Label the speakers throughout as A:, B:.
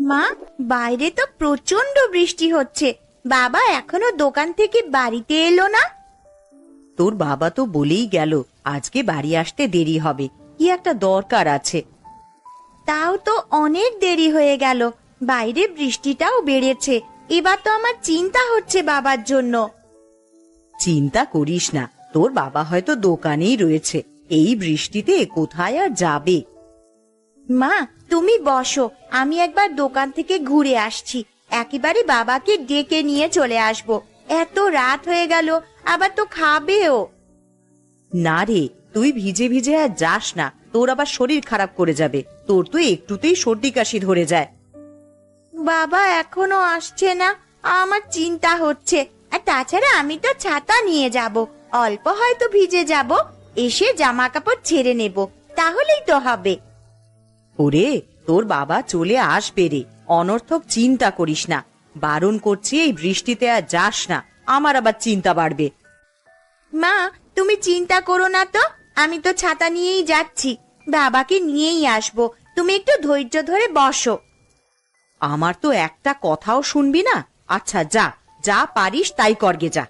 A: মা, বাইরে তো প্রচন্ড বৃষ্টি হচ্ছে। বাবা এখনো দোকান থেকে বাড়িতে এলো না।
B: তোর বাবা তো বলেই গেল আজকে বাড়ি আসতে দেরি হবে, কি একটা দরকার আছে।
A: তাও তো অনেক দেরি হয়ে গেল, বাইরে বৃষ্টিটাও বেড়েছে। এবার তো আমার চিন্তা হচ্ছে বাবার জন্য।
B: চিন্তা করিস না, তোর বাবা হয়তো দোকানেই রয়েছে, এই বৃষ্টিতে কোথায় আর যাবে।
A: মা, তুমি বসো, আমি একবার দোকান থেকে ঘুরে আসছি। একেবারে বাবাকে ডেকে নিয়ে চলে আসবো। এত রাত হয়ে গেল, আবার তো খাবেও।
B: না রে, তুই ভিজে ভিজে আর যাস না, তোর আবার শরীর খারাপ করে যাবে। তোর তো একটুতেই সর্দি কাশি ধরে যায়।
A: বাবা এখনো আসছে না, আমার চিন্তা হচ্ছে। আর তাছাড়া আমি তো ছাতা নিয়ে যাব, অল্প হয়তো ভিজে যাব, এসে জামা কাপড় ছেড়ে নেব, তাহলেই তো হবে।
B: ওরে, তোর বাবা চলে আসবে রে, অনর্থক চিন্তা করিস না। বারণ করছি, এই বৃষ্টিতে আর যাস না, আমার আবার চিন্তা বাড়বে।
A: মা, তুমি চিন্তা করো না তো, আমি তো ছাতা নিয়েই যাচ্ছি, বাবাকে নিয়েই আসবো। তুমি একটু ধৈর্য ধরে বসো।
B: আমার তো একটা কথাও শুনবি না। আচ্ছা যা, যা পারিস তাই করগে যা।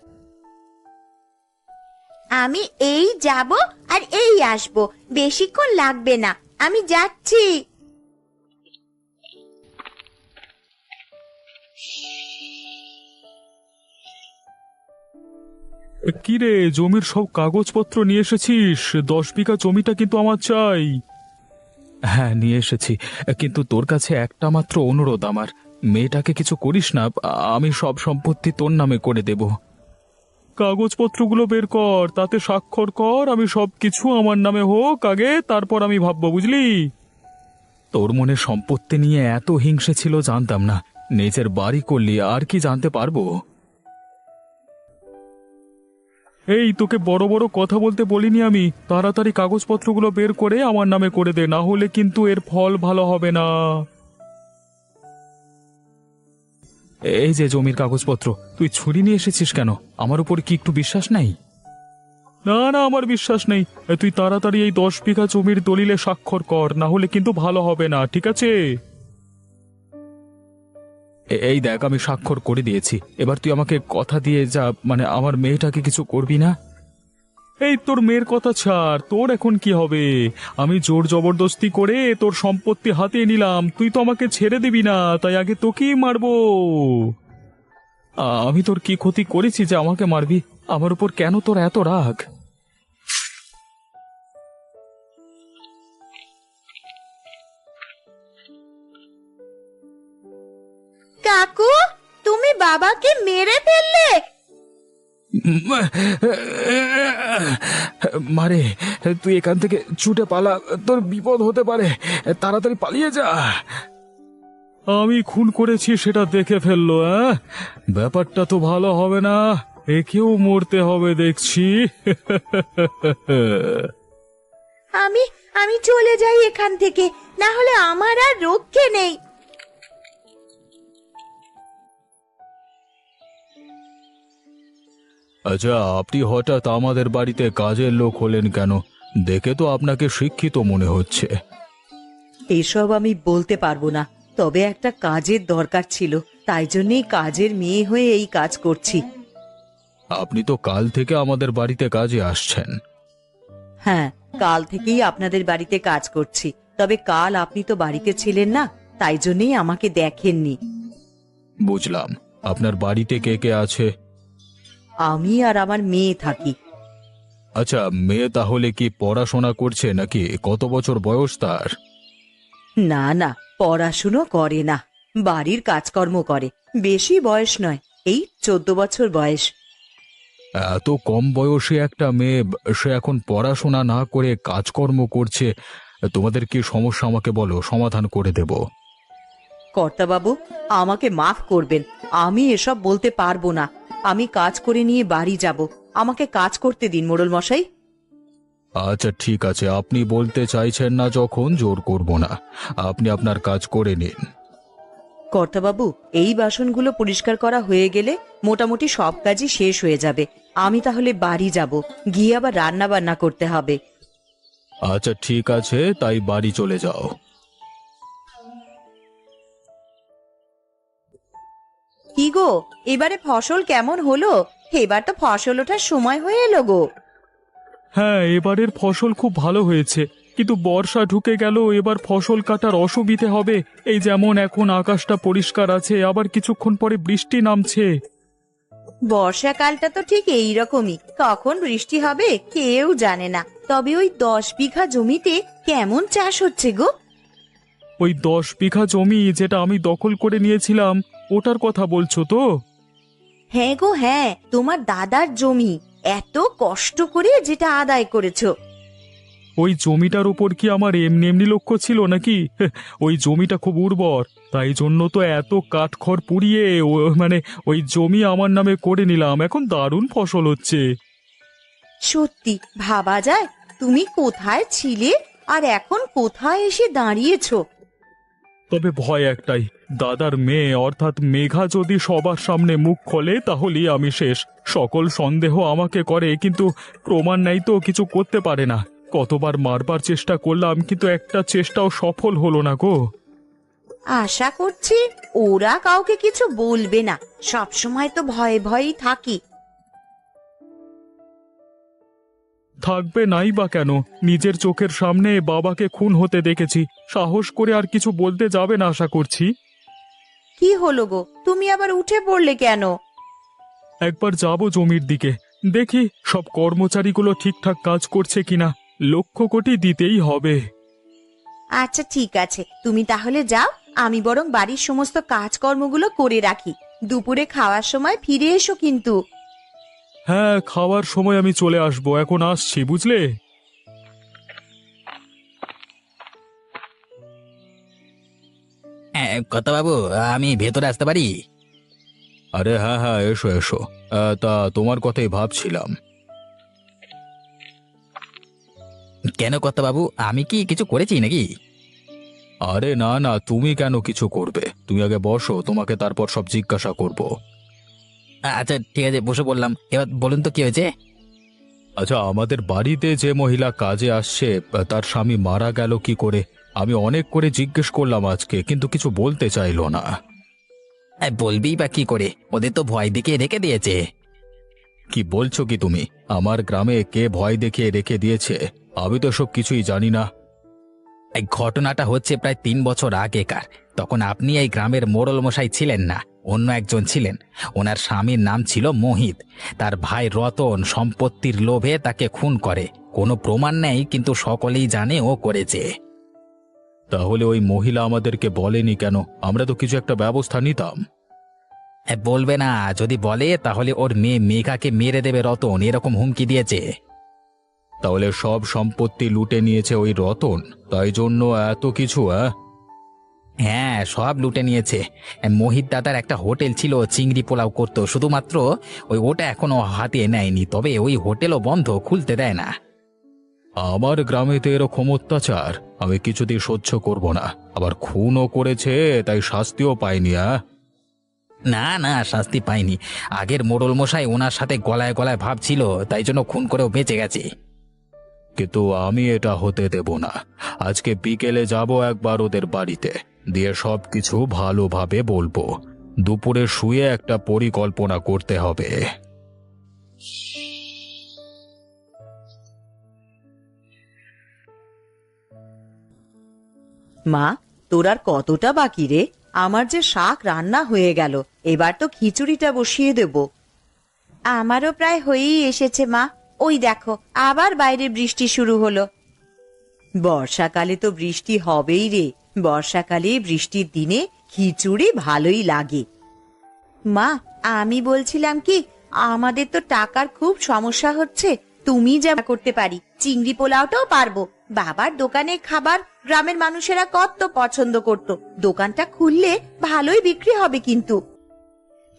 A: আমি এই যাব আর এই আসবো, বেশিক্ষণ লাগবে না, আমি যাচ্ছি।
C: কিরে, জমির সব কাগজপত্র নিয়ে এসেছিস? 10 বিঘা জমিটা কিন্তু আমার চাই। হ্যাঁ, নিয়ে এসেছি, কিন্তু তোর কাছে একটা মাত্র অনুরোধ আমার, মেয়েটাকে কিছু করিস না, আমি সব সম্পত্তি তোর নামে করে দেব। কাগজপত্রগুলো বের কর, তাতে স্বাক্ষর কর, আমি সবকিছু আমার নামে হোক আগে, তারপর আমি ভাববো, বুঝলি? তোর মনে সম্পত্তি নিয়ে এত হিংসে ছিল জানতাম না, নিজের বাড়ি করলি আর কি জানতে পারবো। এই, তোকে বড় বড় কথা বলতে বলিনি আমি। তাড়াতাড়ি কাগজপত্রগুলো বের করে আমার নামে করে দে, না হলে কিন্তু এর ফল ভালো হবে না। এই যে জমির কাগজপত্র, তুই ছুরি নিয়ে এসেছিস কেন? আমার উপর কি একটু বিশ্বাস নেই? না না, আমার বিশ্বাস নেই। তুই তাড়াতাড়ি এই 10 বিঘা জমির দলিলে স্বাক্ষর কর, না হলে কিন্তু ভালো হবে না, ঠিক আছে? এই দেখ, আমি স্বাক্ষর করে দিয়েছি, এবার তুই আমাকে কথা দিয়ে যা, মানে আমার মেয়েটাকে কিছু করবি না। এই, তোর মেয়ের কথা ছাড়, তোর এখন কি হবে? আমি জোর জবরদস্তি করে তোর সম্পত্তি হাতিয়ে নিলাম, তুই তো আমাকে ছেড়ে দিবি না, তাই আগে তোকেই মারবো। আমি তোর কি ক্ষতি করেছি যে আমাকে মারবি? আমার উপর কেন তোর এত রাগ?
A: কাকু, তুমি বাবাকে মেরে ফেললে?
C: মারে, তুই এখান থেকে ছুটে পালা, তোর বিপদ হতে পারে, তাড়াতাড়ি পালিয়ে যা। আমি খুন করেছি সেটা দেখে ফেললো, ব্যাপারটা তো ভালো হবে না, একেও মরতে হবে দেখছি।
A: আমি আমি চলে যাই এখান থেকে, না হলে আমার আর রক্ষে নেই।
C: আচ্ছা, আপনি হঠাৎ আমাদের বাড়িতে কাজের লোক হলেন কেন? দেখে তো আপনাকে শিক্ষিত মনে হচ্ছে।
B: এসব আমি বলতে পারবো না, তবে একটা কাজের দরকার ছিল, তাই জন্যই কাজের মেয়ে হয়ে এই কাজ করছি।
C: আপনি তো কাল থেকে আমাদের বাড়িতে কাজে আসছেন।
B: হ্যাঁ, কাল থেকেই আপনাদের বাড়িতে কাজ করছি, তবে কাল আপনি তো বাড়িতে ছিলেন না, তাই জন্যই আমাকে দেখেননি।
C: বুঝলাম। আপনার বাড়িতে কে কে আছে?
B: আমি আর আমার মেয়ে থাকি।
C: আচ্ছা, মেয়ে তাহলে কি পড়াশোনা করছে নাকি? কত বছর বয়স তার?
B: না না, পড়াশুনো করে না, বাড়ির কাজকর্ম করে। বেশি বয়স নয়, এই 14 বছর বয়স।
C: এত কম বয়সী একটা মেয়ে, সে এখন পড়াশোনা না করে কাজকর্ম করছে, তোমাদের কি সমস্যা আমাকে বলো, সমাধান করে দেব।
B: কর্তাবাবু, আমাকে মাফ করবেন, আমি এসব বলতে পারবো না। আমি কাজ করে নিয়ে বাড়ি যাব, আমাকে কাজ করতে দিন মোড়ল মশাই।
C: আচ্ছা ঠিক আছে, আপনি বলতে চাইছেন না যখন, জোর করব না, আপনি আপনার কাজ করে নিন।
B: কর্তাবাবু, এই বাসনগুলো পরিষ্কার করা হয়ে গেলে মোটামুটি সব কাজই শেষ হয়ে যাবে। আমি তাহলে বাড়ি যাব, গিয়ে আবার রান্না বান্না করতে হবে।
C: আচ্ছা ঠিক আছে, তাই বাড়ি চলে যাও।
B: কি গো, এবারে ফসল কেমন হলো? এবার তো ফসল ওঠার সময় হয়ে এলো গো।
C: হ্যাঁ, এবারের ফসল খুব ভালো হয়েছে, কিন্তু বর্ষা ঢুকে গেল, এবার ফসল কাটার অসুবিধে হবে। এই যেমন এখন আকাশটা পরিষ্কার আছে, আবার কিছুক্ষণ পরে বৃষ্টি নামছে।
B: বর্ষাকালটা তো ঠিক এইরকমই, কখন বৃষ্টি হবে কেউ জানে না। তবে ওই 10 বিঘা জমিতে কেমন চাষ হচ্ছে গো?
C: ওই 10 বিঘা জমি যেটা আমি দখল করে নিয়েছিলাম, ওটার কথা বলছো তো?
B: হ্যাঁ গো হ্যাঁ, তোমার দাদার জমি, এত কষ্ট করে যেটা আদায় করেছো।
C: ওই জমিটার উপর কি আমার এমনি এমনি লক্ষ্য ছিল নাকি? ওই জমিটা খুব উর্বর, তাই জন্য তো এত কাঠখড় পুড়িয়ে ওই জমি আমার নামে করে নিলাম। এখন দারুণ ফসল হচ্ছে।
B: সত্যি ভাবা যায়, তুমি কোথায় ছিলে আর এখন কোথায় এসে দাঁড়িয়েছো।
C: তবে ভয় একটাই, দাদার মেয়ে অর্থাৎ মেঘা যদি সবার সামনে মুখ খোলে তাহলেই আমি শেষ। সকল সন্দেহ আমাকে করে, কিন্তু প্রমাণ নেই তো কিছু করতে পারে না। কতবার মারবার চেষ্টা করলাম, কিন্তু একটা চেষ্টাও সফল হলো না গো।
B: আশা করছি ওরা কাউকে কিছু বলবে না, সব সময় তো ভয়ে ভয়েই থাকি।
C: থাকবে নাই বা কেন, নিজের চোখের সামনে বাবাকে খুন হতে দেখেছি, সাহস করে আর কিছু বলতে যাবে না আশা করছি।
B: কি হলো গো, তুমি আবার উঠে পড়লে কেন?
C: একবার যাব জমির দিকে, দেখি সব কর্মচারীগুলো ঠিকঠাক কাজ করছে কিনা। 1,00,000 কোটি দিতেই হবে।
B: আচ্ছা ঠিক আছে, তুমি তাহলে যাও, আমি বরং বাড়ির সমস্ত কাজকর্মগুলো করে রাখি। দুপুরে খাওয়ার সময় ফিরে এসো কিন্তু।
C: হ্যাঁ, খাওয়ার সময় আমি চলে আসবো, এখন আসছি বুঝলে।
D: কথা বাবু, আমি ভেতরে আসতে পারি?
C: আরে হ্যাঁ হ্যাঁ, এসো এসো। তা তোমার কথাই ভাবছিলাম।
D: কেন কথা বাবু, আমি কি কিছু করেছি নাকি?
C: আরে না না, তুমি কেন কিছু করবে? তুমি আগে বসো, তোমাকে তারপর সব জিজ্ঞাসা করব।
D: আচ্ছা ঠিক আছে, বসে বললাম। এবার বলুন তো কি হয়েছে?
C: আচ্ছা, আমাদের বাড়িতে যে মহিলা কাজে আসছে, তার স্বামী মারা গেল কি করে? আমি অনেক করে জিজ্ঞেস করলাম আজকে, কিন্তু কিছু বলতে চাইলো না।
D: বলবেই বা কি করে, ওদের তো ভয় দেখিয়ে রেখে দিয়েছে।
C: কি বলছো কি তুমি? আমার গ্রামে কে ভয় দেখিয়ে রেখে দিয়েছে? আমি তো সব কিছুই জানি না।
D: এই ঘটনাটা হচ্ছে প্রায় 3 বছর আগেকার। তখন আপনি এই গ্রামের মোড়ল মশাই ছিলেন না, অন্য একজন ছিলেন। ওনার স্বামীর নাম ছিল মোহিত। তার ভাই রতন সম্পত্তির লোভে তাকে খুন করে। কোনো প্রমাণ নেই, কিন্তু সকলেই জানে ও করেছে।
C: তাহলে ওই মহিলা আমাদেরকে বলেনি কেন? আমরা তো কিছু একটা ব্যবস্থা নিতাম।
D: বলবে না, যদি বলে তাহলে ওর মেয়ে মেঘাকে মেরে দেবে রতন, এরকম হুমকি দিয়েছে।
C: তাহলে সব সম্পত্তি লুটে নিয়েছে ওই রতন, তাই জন্য এত কিছু?
D: হ্যাঁ, সব লুটে নিয়েছে। মোহিত দাদার একটা হোটেল ছিল, চিংড়ি পোলাও করতো, শুধুমাত্র ওটা এখনো হাতিয়ে নেয়নি। তবে ওই হোটেলও বন্ধ, খুলতে দেয় না।
C: আমার গ্রামেতে এরকম অত্যাচার আমি কিছুতেই সহ্য করব না। আবার খুনও করেছে, তাই শাস্তিও পায়নি।
D: না না, শাস্তি পায়নি। আগের মোড়ল মশাই ওনার সাথে গলায় গলায় ভাব ছিল, তাই জন্য খুন করেও বেঁচে গেছে।
C: কিন্তু আমি এটা হতে দেব না। আজকে বিকেলে যাব একবার ওদের বাড়িতে, দিয়ে সব কিছু ভালোভাবে বলবো। দুপুরে শুয়ে একটা পরিকল্পনা করতে হবে।
B: মা, তোর আর কতটা বাকি রে? আমার যে শাক রান্না হয়ে গেল, এবার তো খিচুড়িটা বসিয়ে দেব। আমারও প্রায় হয়েই এসেছে মা। ওই দেখো, আবার বাইরে বৃষ্টি শুরু হলো। বর্ষাকালে তো বৃষ্টি হবেই রে। বর্ষাকালে বৃষ্টির দিনে খিচুড়ি ভালোই লাগে। মা, আমি বলছিলাম কি, আমাদের তো টাকার খুব সমস্যা হচ্ছে। তুমি যা করতে পারি, চিংড়ি পোলাওটাও পারবো। বাবার দোকানে খাবার গ্রামের মানুষেরা কত পছন্দ করত। দোকানটা খুললে ভালোই বিক্রি হবে কিন্তু।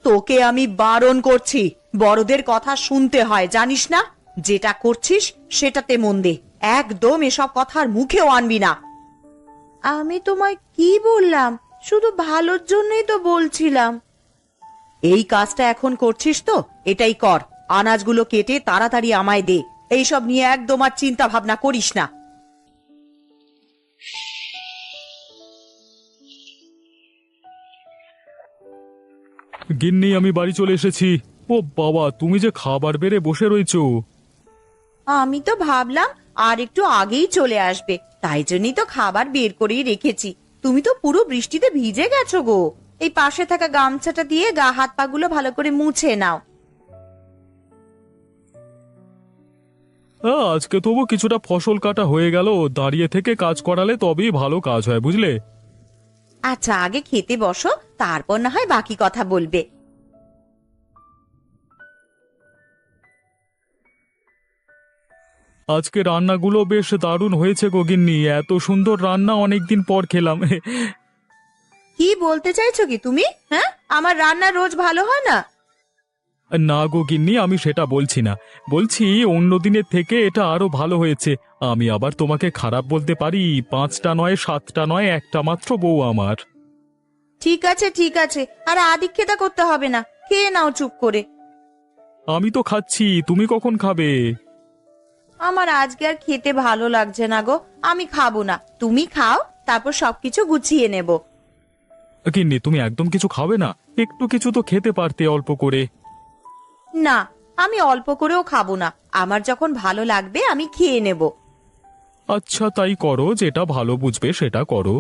B: তোকে আমি বারণ করছি, বড়দের কথা শুনতে হয় জানিস না? যেটা করছিস সেটাতে মন দে, একদম এসব কথার মুখেও আনবি না। আমি তোমায় কি বললাম? শুধু ভালোর জন্যই তো বলছিলাম। এই কাজটা এখন করছিস তো, এটাই কর। আনাজগুলো কেটে তাড়াতাড়ি আমায় দে। এইসব নিয়ে একদম আর চিন্তা ভাবনা করিস না।
C: গিন্নি, আমি বাড়ি চলে এসেছি। ও বাবা, তুমি যে খাবার বেড়ে বসে রয়েছো।
A: আমি তো ভাবলাম আর একটু আগেই চলে আসবে, তাই জন্যই তো খাবার বের করেই রেখেছি। তুমি তো পুরো বৃষ্টিতে ভিজে গেছো গো। এই পাশে থাকা গামছাটা দিয়ে গা হাত পা গুলো ভালো করে মুছে নাও।
C: আজকে তবু কিছুটা ফসল কাটা হয়ে গেল। দাঁড়িয়ে থেকে কাজ করালে তবেই ভালো কাজ হয়, বুঝলে।
A: আচ্ছা, আগে খেতে বসো, তারপর না হয় বাকি কথা বলবে।
C: আজকে রান্নাগুলো বেশ দারুণ হয়েছে গো গিন্নি। এত সুন্দর রান্না অনেকদিন পর খেলাম।
A: কি বলতে চাইছো কি তুমি? হ্যাঁ, আমার রান্না রোজ ভালো হয় না?
C: না গো গিন্নি, আমি সেটা বলছি না। বলছি অন্য দিনের থেকে এটা আরো ভালো হয়েছে। আমি আবার তোমাকে খারাপ বলতে পারি? 5টা নয়, 7টা নয়, একটা মাত্র বউ আমার।
A: ঠিক আছে ঠিক আছে, আর আদিক্ষেতা করতে হবে না, খেয়ে নাও চুপ করে।
C: আমি তো খাচ্ছি, তুমি কখন খাবে?
A: আমার আজকে আর খেতে ভালো লাগছে না গো, আমি খাবো না। তুমি খাও, তারপর সবকিছু গুছিয়ে নেব।
C: গিন্নি, তুমি একদম কিছু খাবে না? একটু কিছু তো খেতে পারতে, অল্প করে।
A: না, আমি অল্প করেও খাবো না। আমার যখন ভালো লাগবে আমি খেয়ে নেব।
C: আচ্ছা, তাই করো, যেটা ভালো বুঝবে সেটা করো।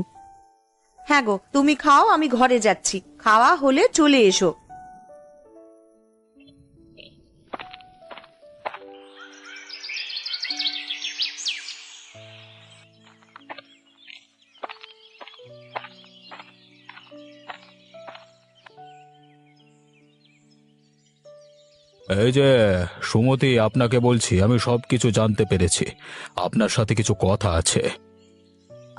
A: হ্যাঁ গো, তুমি খাও, আমি ঘরে যাচ্ছি। খাওয়া হলে চলে এসো।
C: এই যে সুমতি, আপনাকে বলছি, আমি সবকিছু জানতে পেরেছি। আপনার সাথে কিছু কথা আছে।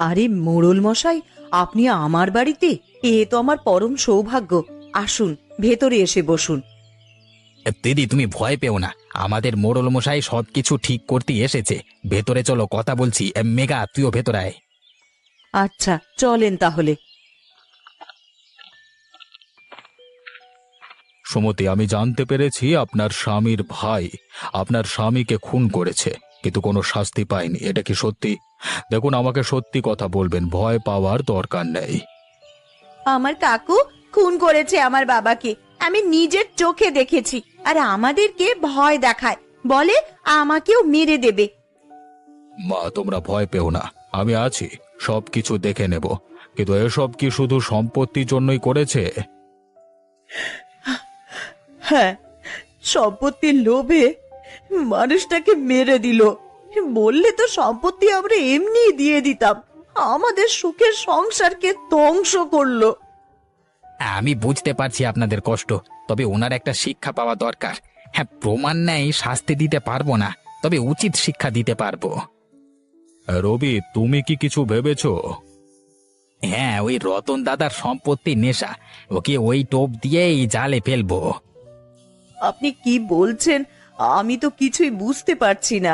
B: আরে মোড়ল মশাই, আপনি আমার বাড়িতে? এ তো আমার পরম সৌভাগ্য। আসুন, ভেতরে এসে বসুন।
D: দিদি, তুমি ভয় পেও না, আমাদের মোড়ল মশাই সবকিছু ঠিক করতে এসেছে। ভেতরে চলো, কথা বলছি। মেঘা, তুইও ভেতরে আয়।
B: আচ্ছা, চলেন তাহলে।
C: সুমতি, আমি জানতে পেরেছি আপনার স্বামীর ভাই আপনার স্বামীকে খুন করেছে, কিন্তু কোনো শাস্তি পায়নি। এটা কি সত্যি? দেখুন, আমাকে সত্যি কথা বলবেন, ভয় পাওয়ার দরকার নেই।
A: আমার কাকু খুন করেছে আমার বাবাকে, আমি নিজের চোখে দেখেছি। আর আমাদেরকে ভয় দেখায়, বলে আমাকেও মেরে দেবে।
C: মা, তোমরা ভয় পেও না, আমি আছি, সবকিছু দেখে নেব। কিন্তু এসব কি শুধু সম্পত্তির জন্যই করেছে?
B: হ্যাঁ, সম্পত্তির লোভে মানুষটাকে মেরে দিল। বললে তো সম্পত্তি আমরা এমনি দিয়ে দিতাম। আমাদের সুখের সংসারকে ধ্বংস করলো।
D: আমি বুঝতে পারছি আপনাদের কষ্ট, তবে ওনার একটা শিক্ষা পাওয়া দরকার। হ্যাঁ, প্রমাণ নেই, শাস্তি দিতে পারবো না, তবে উচিত শিক্ষা দিতে পারবো।
C: রবি, তুমি কি কিছু ভেবেছো?
D: হ্যাঁ, ওই রতন দাদার সম্পত্তি নেশা, ওকে ওই টোপ দিয়েই জালে ফেলবো।
B: আপনি কি বলছেন? আমি তো কিছুই বুঝতে পারছি না।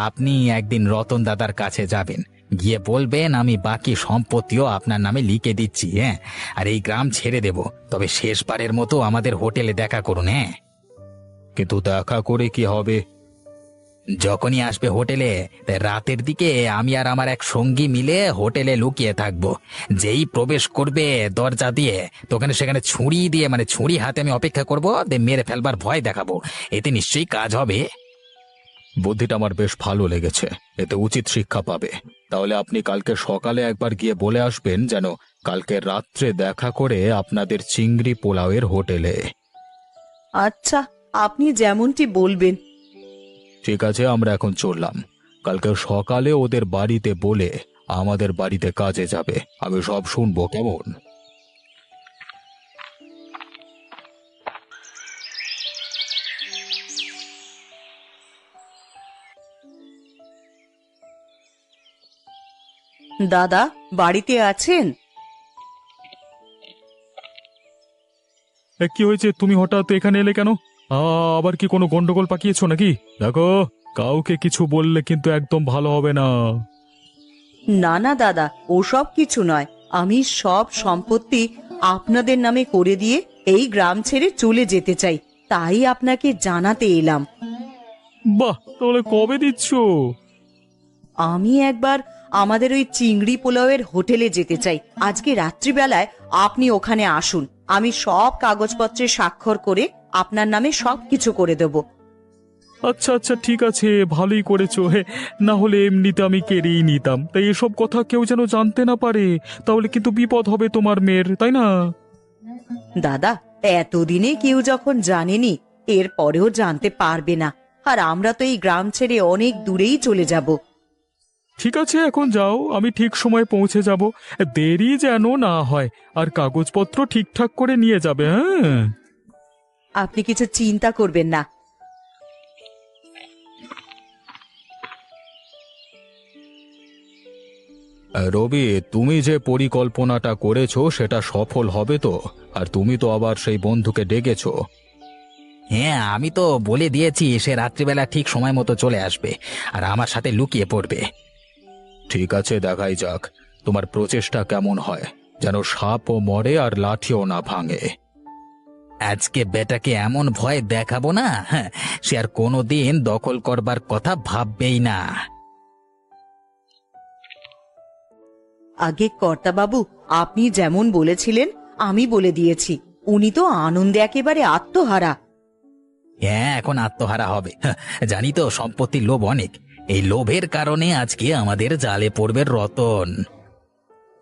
D: আপনি একদিন রতন দাদার কাছে যাবেন, গিয়ে বলবেন আমি বাকি সম্পত্তিও আপনার নামে লিখে দিচ্ছি। হ্যাঁ, আর এই গ্রাম ছেড়ে দেব, তবে শেষবারের মতো আমাদের হোটেলে দেখা করুন। হ্যাঁ,
C: কিন্তু দেখা করে কি হবে?
D: যখনই আসবে হোটেলে, তাই রাতের দিকে আমি আর আমার এক সঙ্গী মিলে হোটেলে লুকিয়ে থাকবো। যেই প্রবেশ করবে দরজা দিয়ে, তোখানে সেখানে ছুরি দিয়ে, মানে ছুরি হাতে আমি অপেক্ষা করবো, মেরে ফেলবার ভয় দেখাবো। এতে নিশ্চয়ই কাজ হবে।
C: বুদ্ধিটা আমার বেশ ভালো লেগেছে, এতে উচিত শিক্ষা পাবে। তাহলে আপনি কালকে সকালে একবার গিয়ে বলে আসবেন যেন কালকে রাত্রে দেখা করে আপনাদের চিংড়ি পোলাওয়ের হোটেলে।
B: আচ্ছা, আপনি যেমনটি বলবেন।
C: ঠিক আছে, আমরা এখন চললাম। কালকে সকালে ওদের বাড়িতে বলে আমাদের বাড়িতে কাজে যাবে। আমি সব শুনবো, কেমন?
B: দাদা, বাড়িতে আছেন?
C: কি হয়েছে? তুমি হঠাৎ এখানে এলে কেন? আবার কি কোনো গন্ডগোল পাকিয়েছো নাকি? দেখো, কাউকে কিছু বললে কিন্তু একদম ভালো হবে না।
B: না না দাদা, ওসব কিছু নয়। আমি সব সম্পত্তি আপনাদের নামে করে দিয়ে এই গ্রাম ছেড়ে চলে যেতে চাই, তাই আপনাকে জানাতে এলাম।
C: বাহ, তাহলে কবে দিচ্ছ?
B: আমি একবার আমাদের ওই চিংড়ি পোলাওয়ের হোটেলে যেতে চাই। আজকে রাত্রিবেলায় আপনি ওখানে আসুন, আমি সব কাগজপত্রে স্বাক্ষর করে আপনার নামে সবকিছু করে দেব।
C: আচ্ছা আচ্ছা, ঠিক আছে, ভালোই করেছো। হে, না হলে এমনিতে আমি কেড়েই নিতাম। তাই এসব কথা কেউ যেন জানতে না পারে, তাহলে কিন্তু বিপদ হবে তোমার মেয়ের, তাই না?
B: দাদা, এতদিনে কেউ যখন জানেনি, এর পরেও জানতে পারবে না। আর আমরা তো এই গ্রাম ছেড়ে অনেক দূরেই চলে যাব।
C: ঠিক আছে, এখন যাও, আমি ঠিক সময় পৌঁছে যাব। দেরি যেন না হয়। আর কাগজপত্র ঠিকঠাক করে নিয়ে যাবে, হ্যাঁ?
B: আপনি কিছু চিন্তা করবেন না।
C: রবি, তুমি যে পরিকল্পনাটা করেছো সেটা সফল হবে তো? আর তুমি তো আবার সেই বন্ধুকে ডেকেছো।
D: হ্যাঁ, আমি তো বলে দিয়েছি সে রাত্রিবেলা ঠিক সময় মতো চলে আসবে আর আমার সাথে লুকিয়ে পড়বে।
C: ঠিক আছে, দেখাই যাক তোমার প্রচেষ্টা কেমন হয়, যেন সাপও মরে আর লাঠিও না ভাঙে।
D: আজকে বেটাকে এমন ভয় দেখাবো না, হ্যাঁ, সে আর কোনোদিন দখল করবার কথা ভাববেই না।
B: আগে কর্তাবাবু, আপনি যেমন বলেছিলেন আমি বলে দিয়েছি। উনি তো আনন্দে একেবারে আত্মহারা।
D: হ্যাঁ, এখন আত্মহারা হবে। হ্যাঁ, জানি তো সম্পত্তির লোভ অনেক। এই লোভের কারণে আজকে আমাদের জালে পড়বে রতন।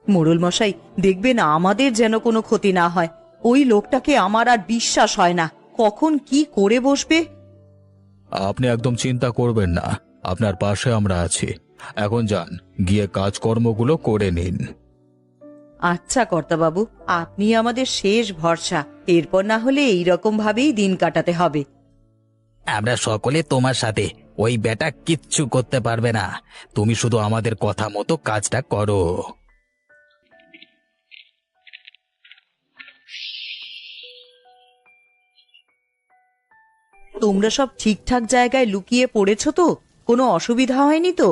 B: মোড়ল মশাই, দেখবেন আমাদের যেন কোনো ক্ষতি না হয়। ওই লোকটাকে আমার আর বিশ্বাস হয় না, কখন কি করে বসবে।
C: আপনি একদম চিন্তা করবেন না, আপনার পাশে আমরা আছি। এখন যান, গিয়ে কাজকর্মগুলো করে নিন।
B: আচ্ছা কর্তাবাবু, আপনি আমাদের শেষ ভরসা। এরপর না হলে এইরকম ভাবেই দিন কাটাতে হবে।
D: আমরা সকলে তোমার সাথে। ওই বেটা কিচ্ছু করতে পারবে না। তুমি শুধু আমাদের কথা মতো কাজটা করো।
B: তোমরা সব ঠিকঠাক জায়গায় লুকিয়ে পড়েছো তো? কোনো অসুবিধা হয়নি তো?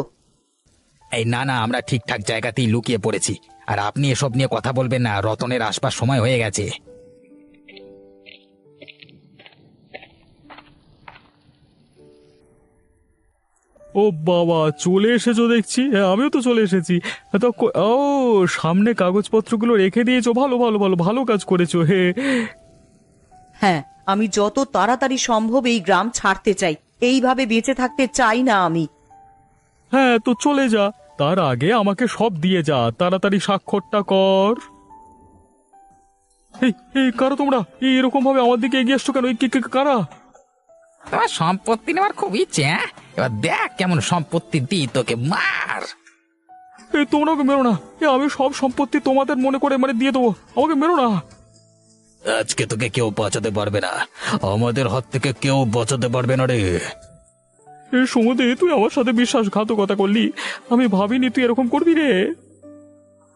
D: এই না না, আমরা ঠিকঠাক জায়গাতেই লুকিয়ে পড়েছি। আর আপনি এসব নিয়ে কথা বলবেন না, রতনের আসবার সময় হয়ে গেছে।
C: ও বাবা, চলে এসেছো দেখছি। হ্যাঁ, আমিও তো চলে এসেছি। ও, সামনে কাগজপত্রগুলো রেখে দিয়েছো, ভালো ভালো ভালো, ভালো কাজ করেছো। হে,
B: হ্যাঁ, আমি যত তাড়াতাড়ি সম্ভব এই গ্রাম ছাড়তে চাই। এইভাবে বেঁচে থাকতে চাই না আমি।
C: হ্যাঁ, তো চলে যা। তার আগে আমাকে সব দিয়ে যা, তাড়াতাড়ি স্বাক্ষরটা কর। এই এই কারা তোমরা? এরকম ভাবে আমার দিকে এগিয়ে আসছো কেন? কারা?
D: তোমার সম্পত্তি নেওয়ার খুব ইচ্ছে, হ্যাঁ? এবার দেখ কেমন সম্পত্তি দিই তোকে, মার।
C: তোমরা ওকে মেরো না। আমি সব সম্পত্তি তোমাদের মনে করে দিয়ে দেবো, আমাকে মেরো না।
D: আজকে তোকে কেউ বাঁচাতে পারবে না, আমাদের হাত থেকে কেউ বাঁচাতে পারবে না রে।
C: সমুদে, তুই আমার সাথে বিশ্বাসঘাতকতা করলি। আমি ভাবিনি তুই এরকম করবি রে।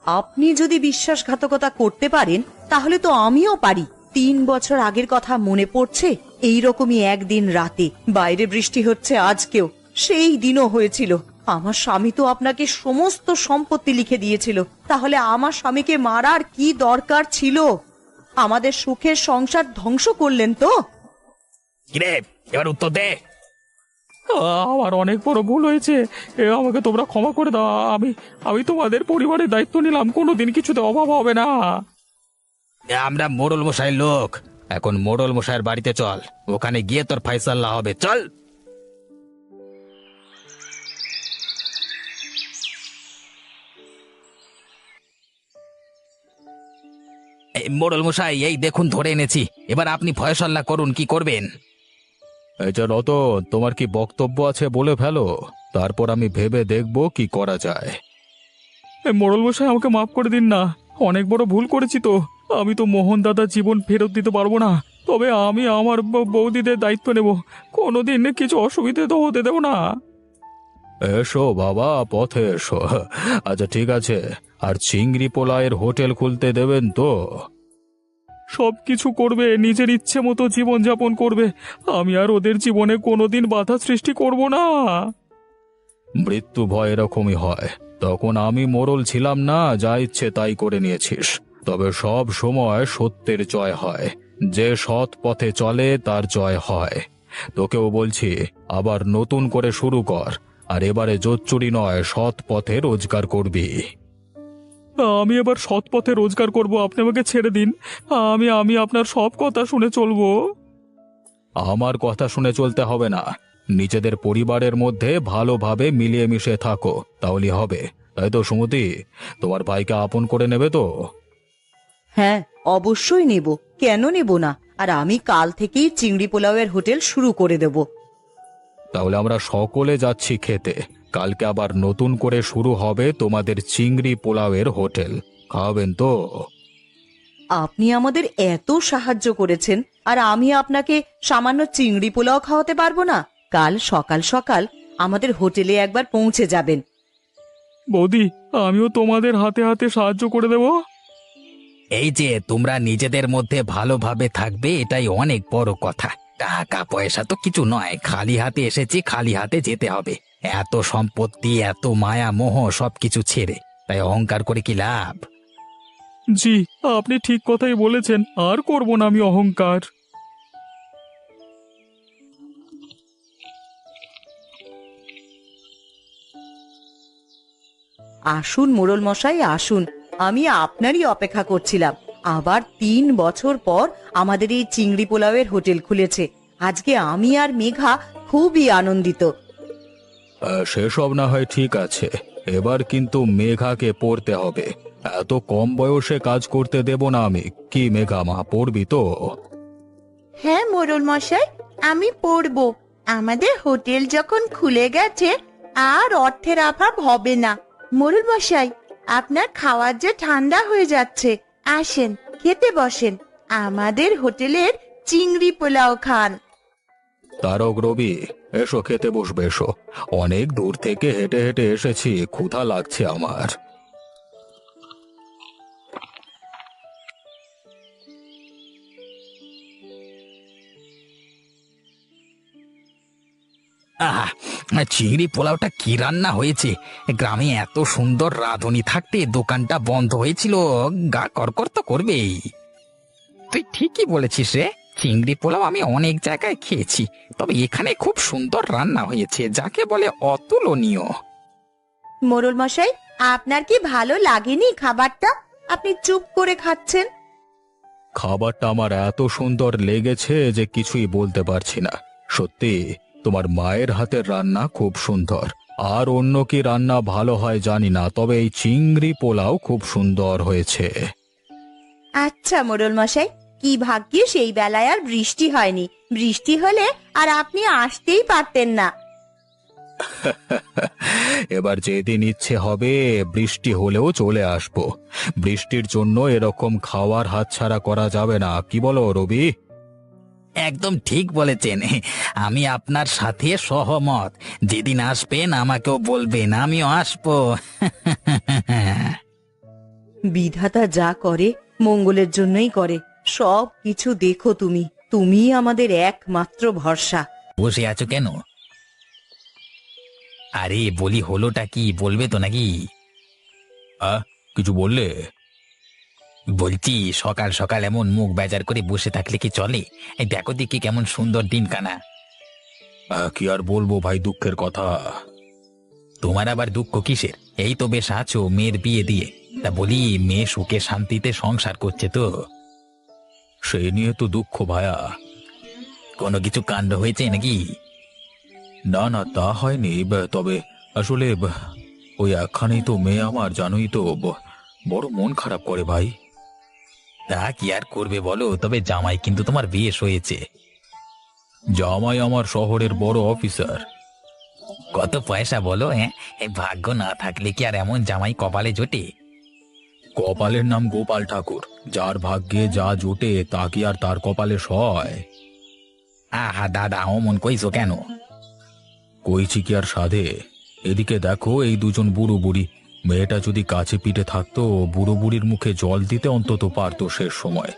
B: আপনি যদি বিশ্বাসঘাতকতা করতে পারেন, তাহলে তো আমিও পারি। 3 বছর আগের কথা মনে পড়ছে? এইরকমই একদিন রাতে বাইরে বৃষ্টি হচ্ছে, আজকেও সেই দিনও হয়েছিল। আমার স্বামী তো আপনাকে সমস্ত সম্পত্তি লিখে দিয়েছিল। তাহলে আমার স্বামীকে মারার কি দরকার ছিল? আমাদের সুখের সংসার ধ্বংস করলেন তো।
D: কিরে, এবার উত্তর দে।
C: আমার অনেক বড় ভুল হয়েছে। আমাকে তোমরা ক্ষমা করে দাও। আমি তোমাদের পরিবারের দায়িত্ব নিলাম, কোনোদিন কিছুতে অভাব হবে না।
D: আমরা মোড়ল মশাইয়ের লোক। এখন মোড়ল মশাইয়ের বাড়িতে চল, ওখানে গিয়ে তোর ফাইসাল্লা হবে। চল। এই মোড়ল মশাই, এই দেখুন ধরে এনেছি। এবার আপনি ফয়সাল্লা করুন, কি করবেন?
C: এই যে রতন, তোমার কি বক্তব্য আছে বলে ফেলো, তারপর আমি ভেবে দেখব কি করা যায়। মোড়ল মশাই, আমাকে মাফ করে দিন না, অনেক বড় ভুল করেছি তো। আমি তো মোহন দাদার জীবন ফেরত দিতে পারবো না, তবে আমি আমার বৌদিদের দায়িত্ব নেব। কোনোদিন কিছু অসুবিধে তো হতে দেব না। এসো বাবা, পথে এসো। আচ্ছা ঠিক আছে, আর চিংড়ি পোলায়ের হোটেল খুলতে দেবেন তো? সব কিছু করবে, নিজের ইচ্ছে মতো জীবন যাপন করবে। আমি আর ওদের জীবনে কোনোদিন বাধা সৃষ্টি করব না। মৃত্যু ভয় এরকমই হয়। তখন আমি মোড়ল ছিলাম না, যা ইচ্ছে তাই করে নিয়েছিস। তবে সব সময় সত্যের জয় হয়, যে সৎ পথে চলে তার জয় হয়। তোকেও বলছি, আবার নতুন করে শুরু কর। আর এবারে জোচ্চুরি নয়, সৎ পথে রোজগার করবি। আমি এবার সৎ পথে রোজগার করব, আপনি আমাকে ছেড়ে দিন। আমি আমি আপনার সব কথা শুনে চলবো। আমার কথা শুনে চলতে হবে না, নিজেদের পরিবারের মধ্যে ভালোভাবে মিলিয়ে মিশে থাকো, তাহলে হবে। তাই তো সুমতি, তোমার ভাইকে আপন করে নেবে তো?
B: হ্যাঁ, অবশ্যই নেব, কেন নেব না। আর আমি কাল থেকেই চিংড়ি পোলাওয়ের হোটেল শুরু করে দেব।
C: তাহলে আমরা সকলে যাচ্ছি খেতে। কালকে আবার নতুন করে শুরু হবে তোমাদের চিংড়ি পোলাওয়ের হোটেল। খাওয়াবেন তো?
B: আপনি আমাদের এত সাহায্য করেছেন, আর আমি আপনাকে সামান্য চিংড়ি পোলাও খাওয়াতে পারবো না? কাল সকাল সকাল আমাদের হোটেলে একবার পৌঁছে যাবেন।
C: বৌদি, আমিও তোমাদের হাতে হাতে সাহায্য করে দেব।
D: এই যে তোমরা নিজেদের মধ্যে ভালোভাবে থাকবে, এটাই অনেক বড় কথা। টাকা পয়সা তো কিছু নয়, খালি হাতে এসেছি, খালি হাতে যেতে হবে। এত সম্পত্তি, এত মায়া মোহ সবকিছু ছেড়ে, তাই অহংকার করে কি লাভ?
C: জি, আপনি ঠিক কথাই বলেছেন, আর করব না আমি অহংকার।
B: আসুন মোড়ল মশাই, আসুন। আমি আপনারই অপেক্ষা করছিলাম। আবার 3 বছর পর আমাদের এই চিংড়ি পোলাওয়ের হোটেল খুলেছে। আজকে আমি আর মেঘা খুবই আনন্দিত।
C: সেসব না হয় ঠিক আছে, এবার কিন্তু মেঘাকে পড়তে হবে। এত কম বয়সে কাজ করতে দেব না আমি। কি মেঘা মা, পড়বি তো?
A: হ্যাঁ মোড়ল মশাই, আমি পড়বো। আমাদের হোটেল যখন খুলে গেছে, আর অর্থের অভাব হবে না। মোড়ল মশাই, আপনার খাওয়ার যে ঠান্ডা হয়ে যাচ্ছে, আসেন খেতে বসেন। আমাদের হোটেলের চিংড়ি পোলাও খান।
C: তারক, রবি, এসো খেতে বসবে, এসো। অনেক দূর থেকে হেঁটে হেঁটে এসেছি, ক্ষুধা লাগছে আমার।
D: আহা, চিংড়ি পোলাওটা কি রান্না হয়েছে! গ্রামে এত সুন্দর রাঁধুনি থাকতে দোকানটা বন্ধ হয়েছিল, গা করকর তো করবেই। তুই ঠিকই বলেছিস রে, চিংড়ি পোলাও আমি অনেক জায়গায় খেয়েছি, তবে এখানে খুব সুন্দর রান্না হয়েছে, যাকে বলে অতুলনীয়।
A: মোড়ল মশাই, আপনার কি ভালো লাগেনি খাবারটা? আপনি চুপ করে খাচ্ছেন।
C: খাবারটা আমার এত সুন্দর লেগেছে যে কিছুই বলতে পারছি না। সত্যি, তোমার মায়ের হাতের রান্না খুব সুন্দর। আর অন্য কি রান্না ভালো হয় জানি না, তবে এই চিংড়ি পোলাও খুব সুন্দর হয়েছে।
A: আচ্ছা মোড়ল মশাই, কি ভাগ্যে সেই বেলায় আর বৃষ্টি হয়নি। বৃষ্টি হলে আর আপনি আসতেই পারতেন না।
C: এবার যেদিন ইচ্ছে হবে বৃষ্টি হলেও চলে আসবো। বৃষ্টির জন্য এরকম খাওয়ার হাতছাড়া করা যাবে না, কি বলো রবি?
D: একদম ঠিক বলেছেন, আমি আপনার সাথে সহমত। যেদিন আসবেন আমাকেও বলবেন, আমিও আসবো।
B: বিধাতা যা করে মঙ্গলের জন্যই করে। সব কিছু দেখো তুমি, তুমিই আমাদের একমাত্র ভরসা।
D: বসে আছো কেন? আরে বলি, হলোটা কি, বলবে তো নাকি?
C: কিছু বললে?
D: বলছি, সকাল সকাল এমন মুখ বেজার করে বসে থাকলে কি চলে? এই দেখো দেখি কেমন সুন্দর দিন কানা।
C: কি আর বলবো ভাই, দুঃখের কথা।
D: তোমার আবার দুঃখ কিসের? এই তো বেশ আছো মেয়ের বিয়ে দিয়ে। তা বলি, মেয়ে সুখে শান্তিতে সংসার করছে তো?
C: সেই নিয়ে তো দুঃখ ভায়া।
D: কোনো কিছু কাণ্ড হয়েছে নাকি?
C: না না, তা হয়নি। তবে আসলে ওই একখানেই তো মেয়ে আমার, জানোই তো। বড় মন খারাপ করে ভাই।
D: তা কি আর করবে বলো, তবে জামাই কিন্তু তোমার বেশ হয়েছে।
C: জামাই আমার শহরের বড় অফিসার।
D: কত পয়সা বলো? হ্যাঁ, এই ভাগ্য না থাকলে কি আর এমন জামাই কপালে জোটে?
C: কপালের নাম গোপাল ঠাকুর। যার ভাগ্যে যা জোটে তা কি আর তার কপালে সয়?
D: আহা দাদা, অমন কইছো কেন?
C: কইছি কি আর সাধে? এদিকে দেখো, এই দুজন বুড়ো বুড়ি। মেয়েটা যদি কাছে পিঠে থাকতো, বুড়ো বুড়ির মুখে জল দিতে অন্তত পারতো শেষ সময়।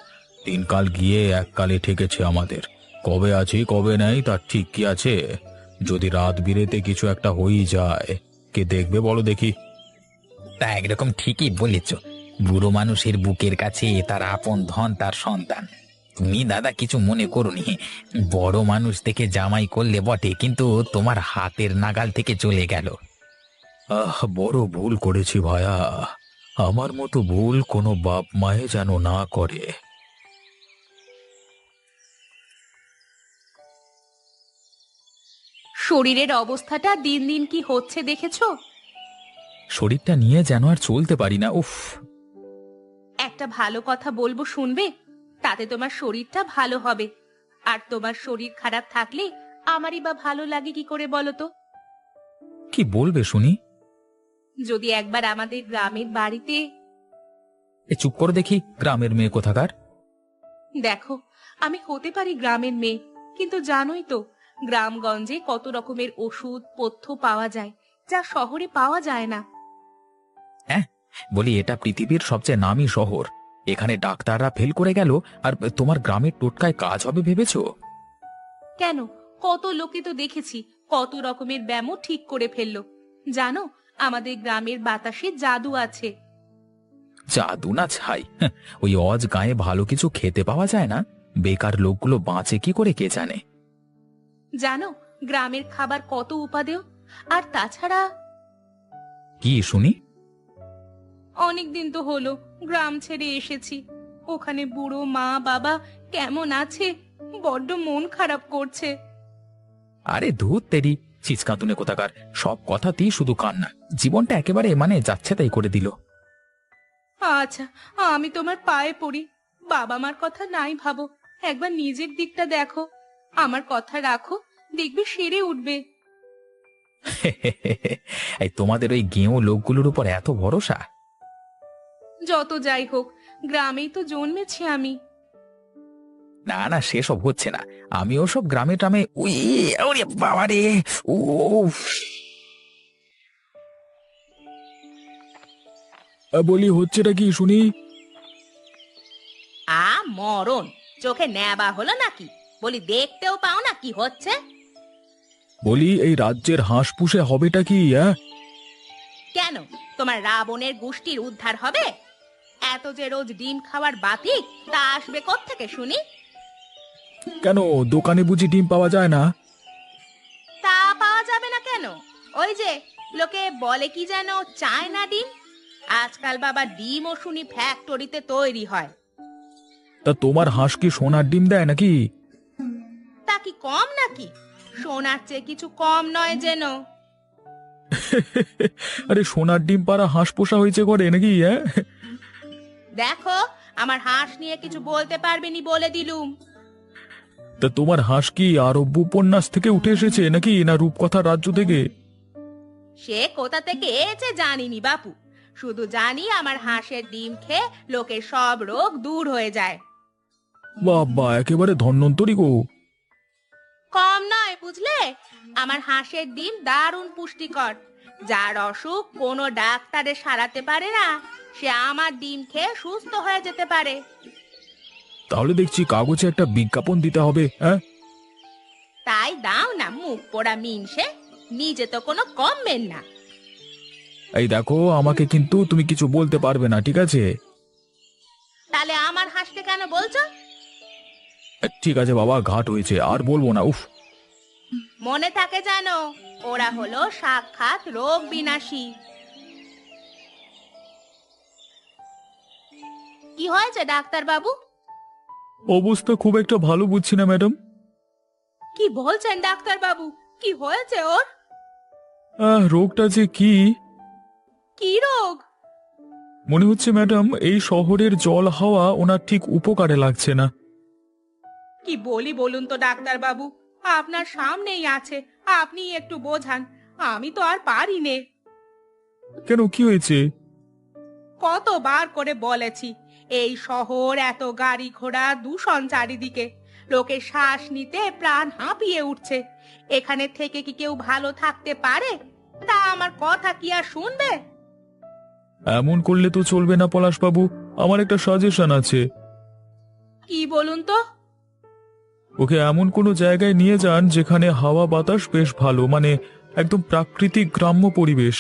C: দিনকাল গিয়ে এককালে ঠেকেছে আমাদের। কবে আছি কবে নাই তার ঠিক কি আছে? যদি রাত বিরেতে কিছু একটা হয়েই যায়, কে দেখবে বলো দেখি?
D: তা একরকম ঠিকই বলেছ। বুড়ো মানুষের বুকের কাছে তার আপন ধন তার সন্তান। তুমি দাদা কিছু মনে করোনি, বড় মানুষ থেকে জামাই করলে বটে, কিন্তু তোমার হাতের নাগাল থেকে চলে গেল।
C: বড় ভুল করেছি ভায়া। আমার মতো ভুল কোনো বাপ মায়ে যেন না করে।
E: শরীরের অবস্থাটা দিন দিন কি হচ্ছে দেখেছো?
C: শরীরটা নিয়ে যেন আর চলতে পারি না, উফ।
E: একটা ভালো কথা বলবো, শুনবে? তাতে তোমার শরীরটা ভালো হবে। আর তোমার শরীর খারাপ থাকলে আমারই বা ভালো লাগে কি করে বলো তো?
C: কি বলবে শুনি?
E: যদি একবার আমাদের গ্রামের বাড়িতে।
C: চুপ করে দেখি, গ্রামের মেয়ে কোথাকার।
E: দেখো, আমি হতে পারি গ্রামের মেয়ে, কিন্তু জানোই তো গ্রামগঞ্জে কত রকমের ওষুধ পথ্য পাওয়া যায়, যা শহরে পাওয়া যায় না।
C: বলি, এটা পৃথিবীর সবচেয়ে নামী শহর, এখানে ডাক্তাররা ফেল করে গেল, আর তোমার গ্রামের টোটকায় কাজ হবে ভেবেছো?
E: কেন, কত লোকে তো দেখেছি কত রকমের ব্যামো ঠিক করে ফেললো। জানো, আমাদের গ্রামের বাতাসে জাদু আছে।
C: জাদু না ছাই, ওই অজ গায়ে ভালো কিছু খেতে পাওয়া যায় না, বেকার লোকগুলো বাঁচে কি করে কে জানে।
E: জানো, গ্রামের খাবার কত উপাদেয়। আর তাছাড়া
C: কি শুনি?
E: অনেকদিন তো হলো গ্রাম ছেড়ে এসেছি। ওখানে বুড়ো মা বাবা কেমন আছে, বড্ড মন খারাপ করছে।
C: আরে ধুত তেরি, চিচকাতুনে কোথাকার, সব কথাতেই শুধু কান্না, জীবনটা একেবারে যাচ্ছে তাই করে দিল।
E: আচ্ছা, আমি তোমার পায়ে পড়ি, বাবা মার কথা নাই ভাবো, একবার নিজের দিকটা দেখো। আমার কথা রাখো, দেখবে সেরে উঠবে।
C: এই তোমাদের ওই গেঁয়ো লোকগুলোর উপর এত ভরসা?
E: যত যাই হোক, গ্রামেই তো জন্মেছি আমি।
C: না না, সেসব হচ্ছে না, আমিও সব গ্রামে ট্রামে। উই, ওরে বাবা রে, উফ। বলি, হচ্ছেটা কি শুনি?
E: মরণ, চোখে নেবা হলো নাকি? বলি, দেখতেও পাও না কি হচ্ছে?
C: বলি, এই রাজ্যের হাঁস পুষে হবেটা কি?
E: কেন, তোমার রাবণের গোষ্ঠীর উদ্ধার হবে? এত যে রোজ ডিম খাওয়ার বাতিক, তা আসবে কোত্থেকে শুনি?
C: কেন, দোকানে বুঝি ডিম পাওয়া যায় না?
E: তা পাওয়া যাবে না কেন? ওই যে লোকে বলে কি যেন চায়না ডিম, আজকাল বাবা ডিমও শুনি ফ্যাক্টরিতে তৈরি হয়।
C: তা তোমার হাঁস কি সোনার ডিম দেয় নাকি?
E: তা কি কম নাকি? সোনার চেয়ে কিছু কম নয় যেন।
C: আরে সোনার ডিম পাড়া হাঁস পোষা হয়েছে করে নাকি?
E: দেখো, আমার হাঁস নিয়ে কিছু বলতে পারবেনি বলে দিলুম।
C: তা তোমার হাঁস কি আরব্য উপন্যাস থেকে উঠে এসেছে নাকি, না রূপকথার রাজ্য থেকে?
E: সে কোথা থেকে এসেছে জানিনি বাপু, শুধু জানি আমার হাঁসের ডিম খেয়ে লোকের সব রোগ দূর হয়ে যায়।
C: বাবা, একেবারে ধন্বন্তরী গো।
E: কম নয় বুঝলে, আমার হাঁসের ডিম দারুণ পুষ্টিকর। যার অসুখ কোনো ডাক্তারে সারাতে পারে না, সে আমার ডিম খেয়ে সুস্থ হয়ে যেতে পারে।
C: তাহলে দেখছি কাগজে একটা বিজ্ঞাপন দিতে হবে।
E: তাই দাও না, মুখ পোড়া মিনসে, নিজে তো কোনো কমবেন না।
C: এই দেখো, আমাকে কিন্তু তুমি কিছু বলতে পারবে না, ঠিক আছে?
E: তাহলে আমার হাঁসকে কেন বলছো?
C: ঠিক আছে বাবা, ঘাট হয়েছে, আর বলবো না, উফ।
E: মনে থাকে জানো, ওরা হলো সাক্ষাৎ রোগ বিনাশী। কি হয়েছে ডাক্তার বাবু?
C: অবস্থা খুব একটা ভালো বুঝছি না ম্যাডাম।
E: কি বলছেন ডাক্তার বাবু, কি হয়েছে ওর?
C: রোগটা যে কি
E: কি রোগ?
C: মনে হচ্ছে ম্যাডাম, এই শহরের জল হাওয়া ওনার ঠিক উপকারে লাগছে না।
E: কি বলি বলুন তো ডাক্তার বাবু, আপনার সামনেই আছে, আপনি একটু বোঝান, আমি তো আর পারি নে।
C: কেন, কি হয়েছে?
E: কতবার করে বলেছি, এই শহর এত গাড়ি ঘোড়া দূষণ চারিদিকে, লোকে শ্বাস নিতে প্রাণ হাঁপিয়ে উঠছে। এখানে থেকে কি কেউ ভালো থাকতে পারে? তা আমার কথা কি আর শুনবে?
C: এমন করলে তো চলবে না পলাশবাবু, আমার একটা সাজেশন আছে।
E: কি বলুন তো?
C: ওকে এমন কোনো জায়গায় নিয়ে যান যেখানে হাওয়া বাতাস বেশ ভালো, মানে একদম প্রাকৃতিক গ্রাম্য পরিবেশ।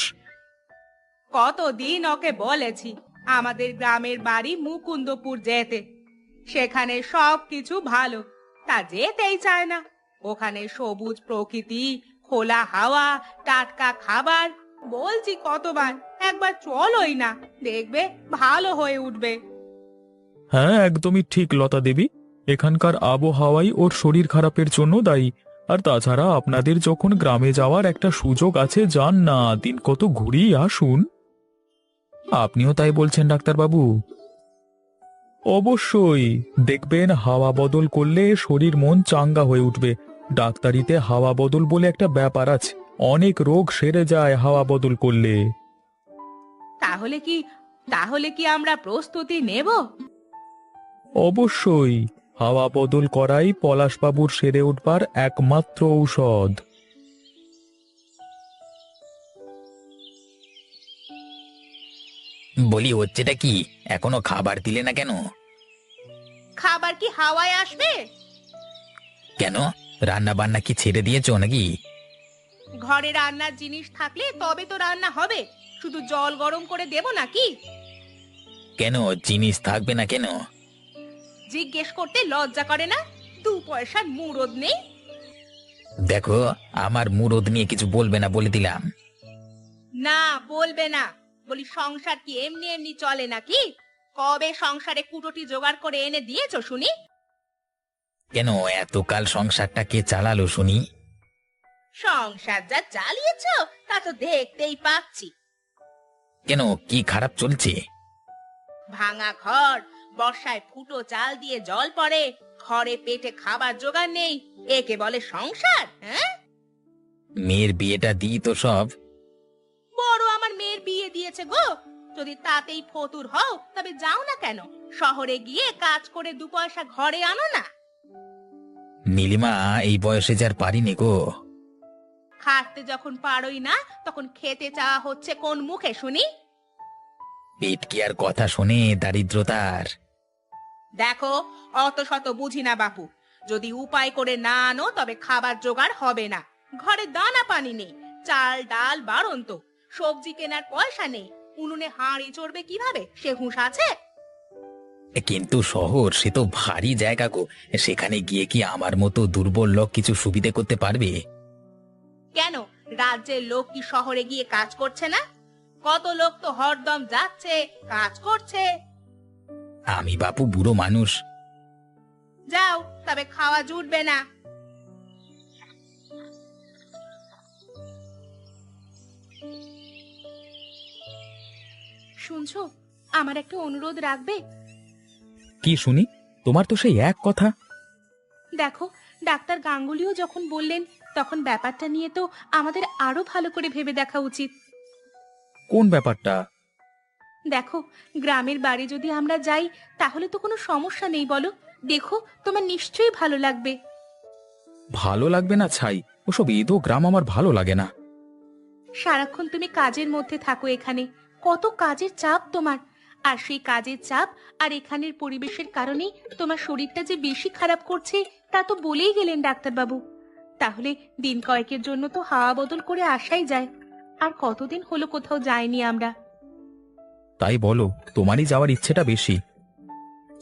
E: কতদিন ওকে বলেছি আমাদের গ্রামের বাড়ি মুকুন্দপুর যেতে, সেখানে সব কিছু ভালো, তা যেতেই চায় না। ওখানে সবুজ প্রকৃতি, খোলা হাওয়া, টাটকা খাবার, বলছি কতবার, একবার চলোই না, দেখবে ভালো হয়ে উঠবে।
C: হ্যাঁ, একদমই ঠিক লতা দেবী। এখানকার আবহাওয়াই ওর শরীর খারাপের জন্য দায়ী। আর তাছাড়া আপনাদের যখন গ্রামে যাওয়ার একটা সুযোগ আছে, যান না, দিন কত ঘুরিয়ে আসুন। আপনিও তাই বলছেন ডাক্তারবাবু? অবশ্যই, দেখবেন হাওয়া বদল করলে শরীর মন চাঙ্গা হয়ে উঠবে। ডাক্তারিতে হাওয়া বদল বলে একটা ব্যাপার আছে, অনেক রোগ সেরে যায় হাওয়া বদল করলে।
E: তাহলে কি তাহলে কি আমরা প্রস্তুতি নেব?
C: অবশ্যই, হাওয়া বদল করাই পলাশবাবুর সেরে উঠবার একমাত্র ঔষধ।
D: বলি, হচ্ছেটা কি? এখনো খাবার দিলে না কেন?
E: খাবার কি হাওয়ায় আসবে?
D: কেন, রান্না বান্না কি ছেড়ে দিয়েছো নাকি?
E: ঘরে রান্নার জিনিস থাকলে তবে তো রান্না হবে, শুধু জল গরম করে দেব নাকি?
D: কেন, জিনিস থাকবে না কেন?
E: জিজ্ঞেস করতে লজ্জা করে না? 2 পয়সার মুরদ নেই?
D: দেখো, আমার মুরদ নিয়ে কিছু বলবে না বলে দিলাম।
E: না, বলবে না। বলি, সংসার কি এমনি এমনি চলে নাকি? কবে সংসারে কুটোটি জোগাড় করে এনে দিয়েছো শুনি?
D: কেন, এতকাল সংসারটা কে চালালো শুনি?
E: সংসার যা চালিয়েছো তা তো দেখতেই পাচ্ছি।
D: কেন, কি খারাপ চলছে?
E: ভাঙা ঘর, বর্ষায় ফুটো চাল দিয়ে জল পড়ে, ঘরে পেটে খাবার জোগাড় নেই, একে বলে সংসার? হ্যাঁ,
D: মেয়ের বিয়েটা দিই তো সব।
E: বড় আমার মেয়ের বিয়ে দিয়েছে গো। যদি তাতেই ফতুর হও তবে যাও না কেন, শহরে গিয়ে কাজ করে 2 পয়সা ঘরে আনো না।
D: নীলিমা, এই বয়সে যার পারিনি গো।
E: খাটতে যখন পারোই না, তখন খেতে চাওয়া হচ্ছে কোন মুখে শুনি?
D: পেট কি আর কথা শোনে দারিদ্রতার?
E: দেখো, অত শত বুঝি না বাপু। যদি উপায় করে না আনো তবে খাবার জোগাড় হবে না। ঘরে দানা পানি নেই, চাল ডাল বাড়ন্ত, সবজি কেনার পয়সা নেই, উনুনে হাঁড়ি চড়বে কিভাবে সে হুঁশ আছে?
D: কিন্তু শহর সে তো ভারী জায়গা গো, সেখানে গিয়ে কি আমার মতো দুর্বল লোক কিছু সুবিধে করতে পারবে?
E: কেন, রাজ্যের লোক কি শহরে গিয়ে কাজ করছে না? কত লোক তো হরদম যাচ্ছে, কাজ করছে।
D: আমি বাপু বুড়ো মানুষ।
E: যাও, তবে খাওয়া জুটবে না। শুনছো, আমার একটা অনুরোধ রাখবে?
C: কি শুনি? তোমার তো সেই এক কথা।
E: দেখো, ডাক্তার গাঙ্গুলিও যখন বললেন, তখন ব্যাপারটা নিয়ে তো আমাদের আরো ভালো করে ভেবে দেখা উচিত।
C: কোন ব্যাপারটা?
E: দেখো, গ্রামের বাড়ি যদি আমরা যাই তাহলে তো কোনো সমস্যা নেই বলো? দেখো, তোমার নিশ্চয়ই ভালো লাগবে।
C: ভালো লাগবে না ছাই, ওসব ঈদও গ্রাম আমার ভালো লাগে না।
E: সারাক্ষণ তুমি কাজের মধ্যে থাকো, এখানে কত কাজের চাপ তোমার। আর সেই কাজের চাপ আর এখানের পরিবেশের কারণেই তোমার শরীরটা যে বেশি খারাপ করছে তা তো বলেই গেলেন ডাক্তারবাবু। তাহলে দিন কয়েকের জন্য তো হাওয়া বদল করে আসাই যায়। আর কতদিন হলো কোথাও যাইনি আমরা।
C: তাই বলো, তোমারই যাওয়ার ইচ্ছেটা বেশি।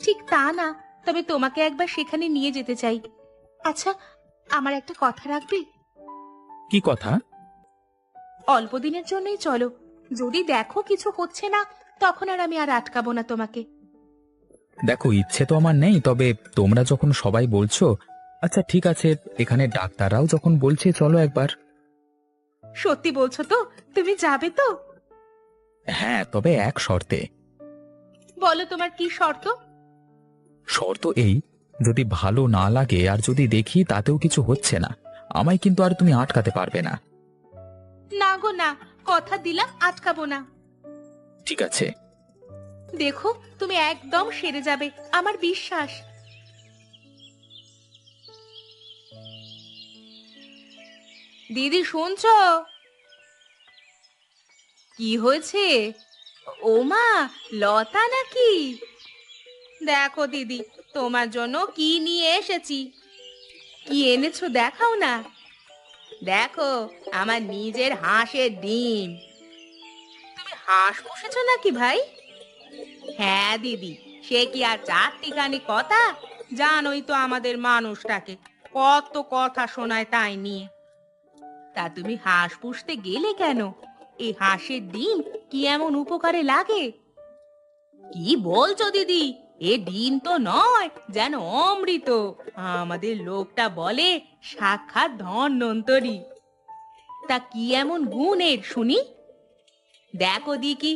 E: ঠিক তা না, তবে তোমাকে একবার সেখানে নিয়ে যেতে চাই। আচ্ছা, আমার একটা কথা রাখবে?
C: কি কথা?
E: অল্প দিনের জন্যই চলো। যদি দেখো কিছু হচ্ছে না, তখন আর আমি আর আটকাবো না তোমাকে।
C: দেখো, ইচ্ছে তো আমার নেই, তবে তোমরা যখন সবাই বলছো, আচ্ছা ঠিক আছে, এখানে ডাক্তাররাও যখন বলছে চলো একবার।
E: সত্যি বলছো তো? তুমি যাবে তো?
C: হ্যাঁ, তবে এক শর্তে।
E: বলো, তোমার কি শর্ত?
C: শর্ত এই, যদি ভালো না লাগে আর যদি দেখি তাতেও কিছু হচ্ছে না, আমায় কিন্তু আর তুমি আটকাতে পারবে না।
E: না গো না, কথা দিলাম আটকাবো না।
C: ঠিক আছে।
E: দেখো, তুমি একদম সেরে যাবে, আমার বিশ্বাস। দিদি, শুনছো? কি হয়েছে? ও মা, লতা নাকি? দেখো দিদি, তোমার জন্য কি নিয়ে এসেছি। কি এনেছো দেখাও না। দেখো, আমার নিজের হাঁসের ডিম। তুমি হাঁস পুষেছো নাকি ভাই? হ্যাঁ দিদি, সে কি আর চারটিখানি কথা? জানোই তো আমাদের মানুষটাকে, কত কথা শোনায় তাই নিয়ে। তা তুমি হাঁস পুষতে গেলে কেন? এই হাঁসের ডিম কি এমন উপকারে লাগে? কি বলছো দিদি? এ ডিম তো নয়, যেন অমৃত। আমাদের লোকটা বলে সাক্ষাৎ ধন্বন্তরী। তা কি এমন গুণ এর শুনি? দেখো দিকি,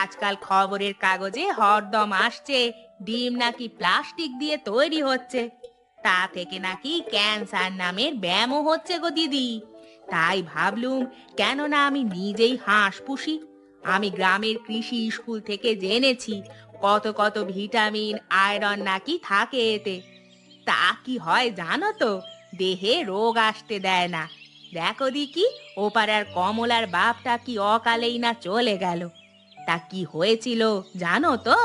E: আজকাল খবরের কাগজে হরদম আসছে ডিম নাকি প্লাস্টিক দিয়ে তৈরি হচ্ছে, তা থেকে নাকি ক্যান্সার নামের ব্যামো হচ্ছে গো দিদি। তাই ভাবলুম কেন না আমি নিজেই হাঁস পুষি। আমি গ্রামের কৃষি স্কুল থেকে জেনেছি কত কত ভিটামিন আয়রন নাকি থাকে এতে। তা কি হয় জানো তো, দেহে রোগ আসতে দেয় না। দেখো দিকি, ওপাড়ার কমলার বাপটা কি অকালেই না চলে গেল। তা কি হয়েছিল জানো তো?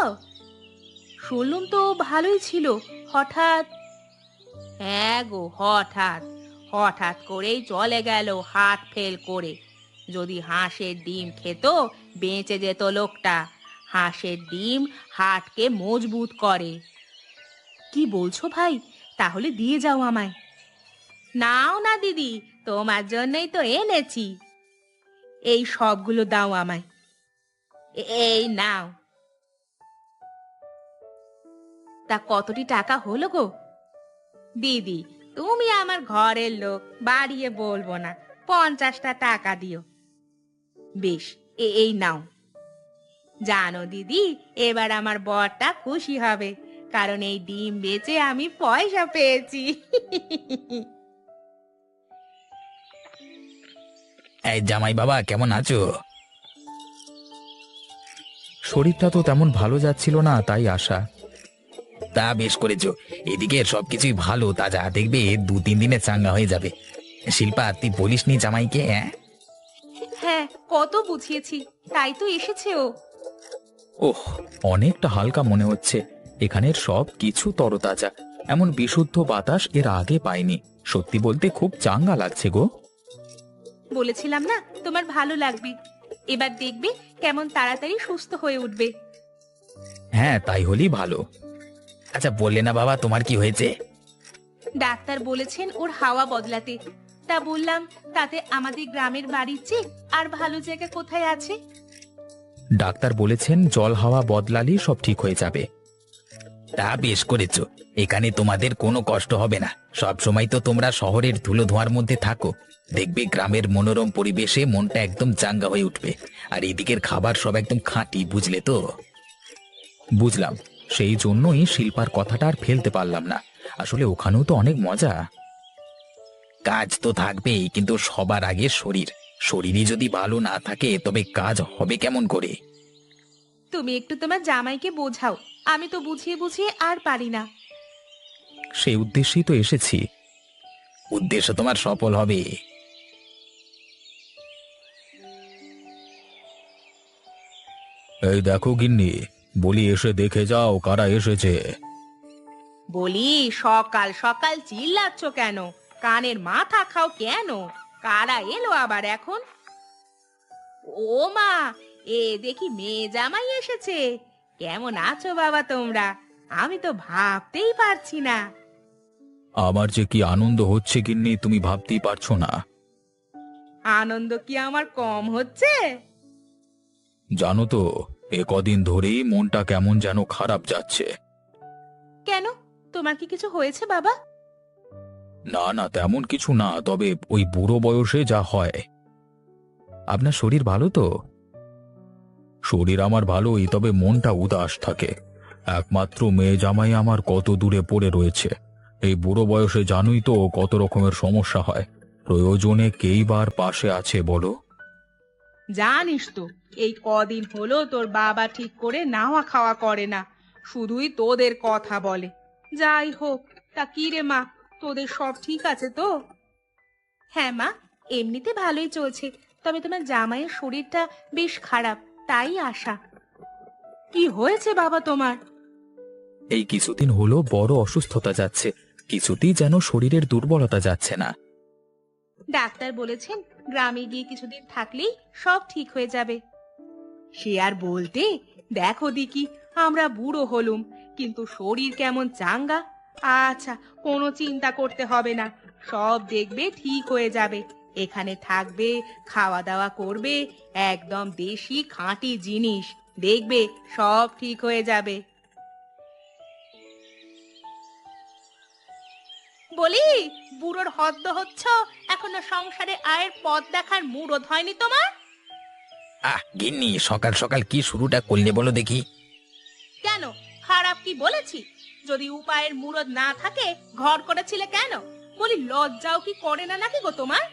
E: শুনলুম তো ভালোই ছিল, হঠাৎ। হ্যাঁ গো, হঠাৎ হঠাৎ করেই চলে গেল হার্ট ফেল করে। যদি হাঁসের ডিম খেত বেঁচে যেত লোকটা। হাঁসের ডিম হার্টকে মজবুত করে। কি বলছো ভাই? তাহলে দিয়ে যাও আমায়। নাও না দিদি, তোমার জন্যই তো এনেছি। এই সবগুলো দাও আমায়। এই নাও। তা কতটি টাকা হলো গো? দিদি, তুমি আমার ঘরের লোক, বাড়িয়ে বলবো না, 50টা টাকা দিও। বেশ, এই নাও। জানো দিদি, এবার আমার বরটা খুশি হবে, কারণ এই ডিম বেচে আমি পয়সা পেয়েছি।
D: এই জামাই বাবা, কেমন আছো?
C: শরীরটা তো তেমন ভালো যাচ্ছিল না, তাই আশা।
D: তা বেশ করেছো। এদিকে সবকিছুই ভালো তাজা, দেখবে 2-3 দিনে চাঙ্গা হয়ে যাবে। শিল্পা, তুই বলিসনি জামাইকে? হ্যাঁ
E: হ্যাঁ, কত বুঝিয়েছি, তাই তো এসেছে ও।
C: ওহ, অনেকটা হালকা মনে হচ্ছে। এখানের সব কিছু তরতাজা, এমন বিশুদ্ধ বাতাস এর আগে পাইনি। সত্যি বলতে খুব চাঙ্গা লাগছে গো।
E: বলেছিলাম না তোমার ভালো লাগবে। এবার দেখবে কেমন তাড়াতাড়ি সুস্থ হয়ে উঠবে।
C: হ্যাঁ, তাই হলেই ভালো।
D: আচ্ছা, বললে না বাবা তোমার কি হয়েছে?
E: ডাক্তার বলেছেন ওর হাওয়া বদলাতে। তা বললাম, তাতে আমাদের গ্রামের বাড়ির চেয়ে আর ভালো জায়গা কোথায় আছে?
C: ডাক্তার বলেছেন জল হাওয়া বদলালেই সব ঠিক হয়ে যাবে।
D: তা বেশ করেছো। এখানে তোমাদের কোনো কষ্ট হবে না। সব সময় তো তোমরা শহরের ধুলো ধোঁয়ার মধ্যে থাকো। দেখবে গ্রামের মনোরম পরিবেশে মনটা একদম চাঙ্গা হয়ে উঠবে। আর এদিকের খাবার সব একদম খাঁটি, বুঝলে তো?
C: বুঝলাম, সেই জন্যই শিল্পার কথাটা আর ফেলতে পারলাম না। আসলে ওখানেও তো অনেক মজা।
D: কাজ তো থাকবেই, কিন্তু সবার আগে শরীর। শরীরই যদি ভালো না থাকে তবে কাজ হবে কেমন করে?
E: তুমি একটু তোমার জামাইকে বোঝাও, আমি তো বুঝিয়ে বুঝিয়ে আর পারি না।
C: সেই উদ্দেশ্যেই তো এসেছি।
D: উদ্দেশ্য তোমার সফল হবে।
C: এই দেখো গিন্নি, বলি এসে দেখে যাও কারা এসেছে।
E: বলি, সকাল সকাল চিল্লাচ্ছ কেন? কানের মাথা খাও কেন? কারা এলো আবার এখন? ও মা, এ দেখি মেয়ে জামাই এসেছে। কেমন আছো বাবা তোমরা? আমি তো ভাবতেই পারছি না।
C: আমার যে কি আনন্দ হচ্ছে গিন্নি, তুমি ভাবতেই পারছো না।
E: আনন্দ কি আমার কম হচ্ছে?
C: জানো তো, এ কদিন ধরেই মনটা কেমন যেন খারাপ যাচ্ছে।
E: কেন, তোমার কি কিছু হয়েছে বাবা?
C: না না, তেমন কিছু না, তবে ওই বুড়ো বয়সে যা হয়। আপনার শরীর ভালো তো? শরীর আমার ভালোই, তবে মনটা উদাস থাকে। একমাত্র মেয়ে জামাই আমার কত দূরে পড়ে রয়েছে। এই বুড়ো বয়সে জানোই তো কত রকমের সমস্যা হয়। প্রয়োজনে কেইবার পাশে আছে বলো?
E: জানিস তো, এই কদিন হলো তোর বাবা ঠিক করে নাওয়া খাওয়া করে না, শুধুই তোদের কথা বলে। যাই হোক, তা কি রে মা, তোদের সব ঠিক আছে তো? হ্যাঁ মা, এমনিতে ভালোই চলছে, তবে তোমার জামাইয়ের শরীরটা বেশ খারাপ, তাই আশা। কি হয়েছে বাবা তোমার?
C: এই কিছুদিন হলো বড় অসুস্থতা যাচ্ছে, কিছুতেই যেন শরীরের দুর্বলতা যাচ্ছে না।
E: ডাক্তার বলেছেন গ্রামে গিয়ে কিছুদিন থাকলেই সব ঠিক হয়ে যাবে। সে আর বলতে, দেখো দিকি, আমরা বুড়ো হলুম, কিন্তু শরীর কেমন চাঙ্গা। আচ্ছা, কোনো চিন্তা করতে হবে না, সব দেখবে ঠিক হয়ে যাবে। এখানে থাকবে, খাওয়া দাওয়া করবে, একদম দেশি খাঁটি জিনিস। দেখবে সব ঠিক হয়ে যাবে। বলি, বুড়োর হদ্দ হচ্ছ, এখনো সংসারে আয়ের পথ দেখার মুরদ হয়নি তোমার?
D: গিন্নি, সকাল সকাল কি শুরুটা করলে বলো দেখি।
E: কেন, খারাপ কি বলেছি? যদি উপায়ের মুরদ না থাকে ঘর করেছিলে কেন? বলি, লজ্জাও কি করে না নাকি গো তোমার?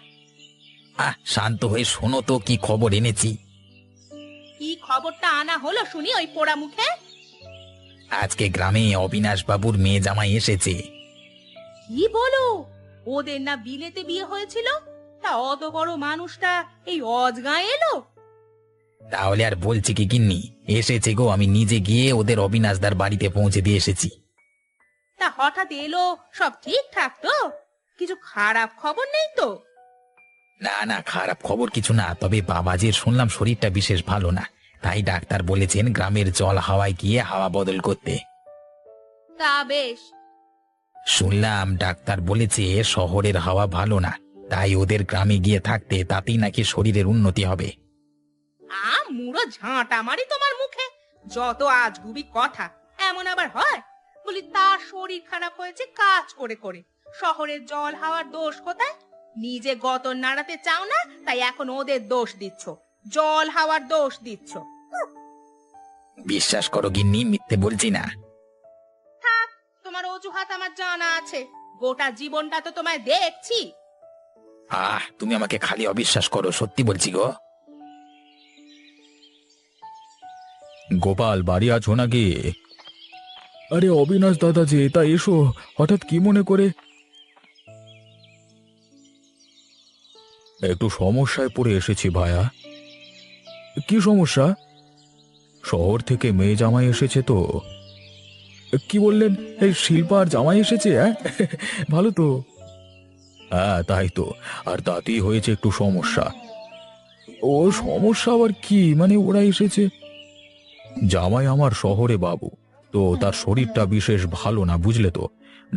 D: শান্ত হয়ে শোনো তো, কি খবর এনেছি।
E: কি খবরটা আনা হলো শুনি ওই পোড়া মুখে?
D: আজকে গ্রামে অবিনাশ বাবুর মেয়ে জামাই এসেছে।
E: কি বলো? ওদের না বিলেতে বিয়ে হয়েছিল? তা অত বড় মানুষটা এই অজগাঁ এলো?
D: তাহলে আর বলছি কি গিন্নি, এসেছে গো। আমি নিজে গিয়ে ওদের অবিনাশদার বাড়িতে পৌঁছে দিয়ে এসেছি।
E: তা হঠাৎ এলো, সব ঠিকঠাক তো? কিছু খারাপ খবর নেই তো?
D: না না, খারাপ খবর কিছু না, তবে বাবাজির শুনলাম শরীরটা বিশেষ ভালো না, তাই ডাক্তার বলেছেন গ্রামের জল হাওয়ায় গিয়ে হাওয়া বদল করতে।
E: তা বেশ।
D: শুনলাম ডাক্তার বলেছে শহরের হাওয়া ভালো না, তাই ওদের গ্রামে গিয়ে থাকতে, তাতেই নাকি শরীরের উন্নতি হবে।
E: মুড়ো ঝাঁটা মারি তোমার মুখে, যত আজগুবি কথা। এমন আবার হয়? বলি, তার শরীর খারাপ হয়েছে কাজ করে করে, শহরের জল হাওয়ার দোষ কোথায়? নিজে গতর নাড়াতে চাও না, তাই এখন ওদের দোষ দিচ্ছ, জল হাওয়ার দোষ দিচ্ছ।
D: বিশ্বাস করো গিন্নি, মিথ্যে বলছি না।
E: থাক, তোমার অজুহাত আমার জানা আছে। গোটা জীবনটা তো তোমায় দেখছি।
D: তুমি আমাকে খালি অবিশ্বাস করো, সত্যি বলছি গো।
C: গোপাল, বাড়ি আছো নাকি? আরে অবিনাশ দাদা যে, তা এসো, হঠাৎ কি মনে করে? একটু সমস্যায় পড়ে এসেছি ভায়া। কি সমস্যা? শহর থেকে মেয়ে জামাই এসেছে তো। কি বললেন? এই শিল্পা আর জামাই এসেছে? হ্যাঁ, ভালো তো। হ্যাঁ তাই তো, আর তাতেই হয়েছে একটু সমস্যা। ও সমস্যা আবার কি? মানে ওরা এসেছে? জামাই আমার শহরে বাবু, তো তার শরীরটা বিশেষ ভালো না, বুঝলে তো।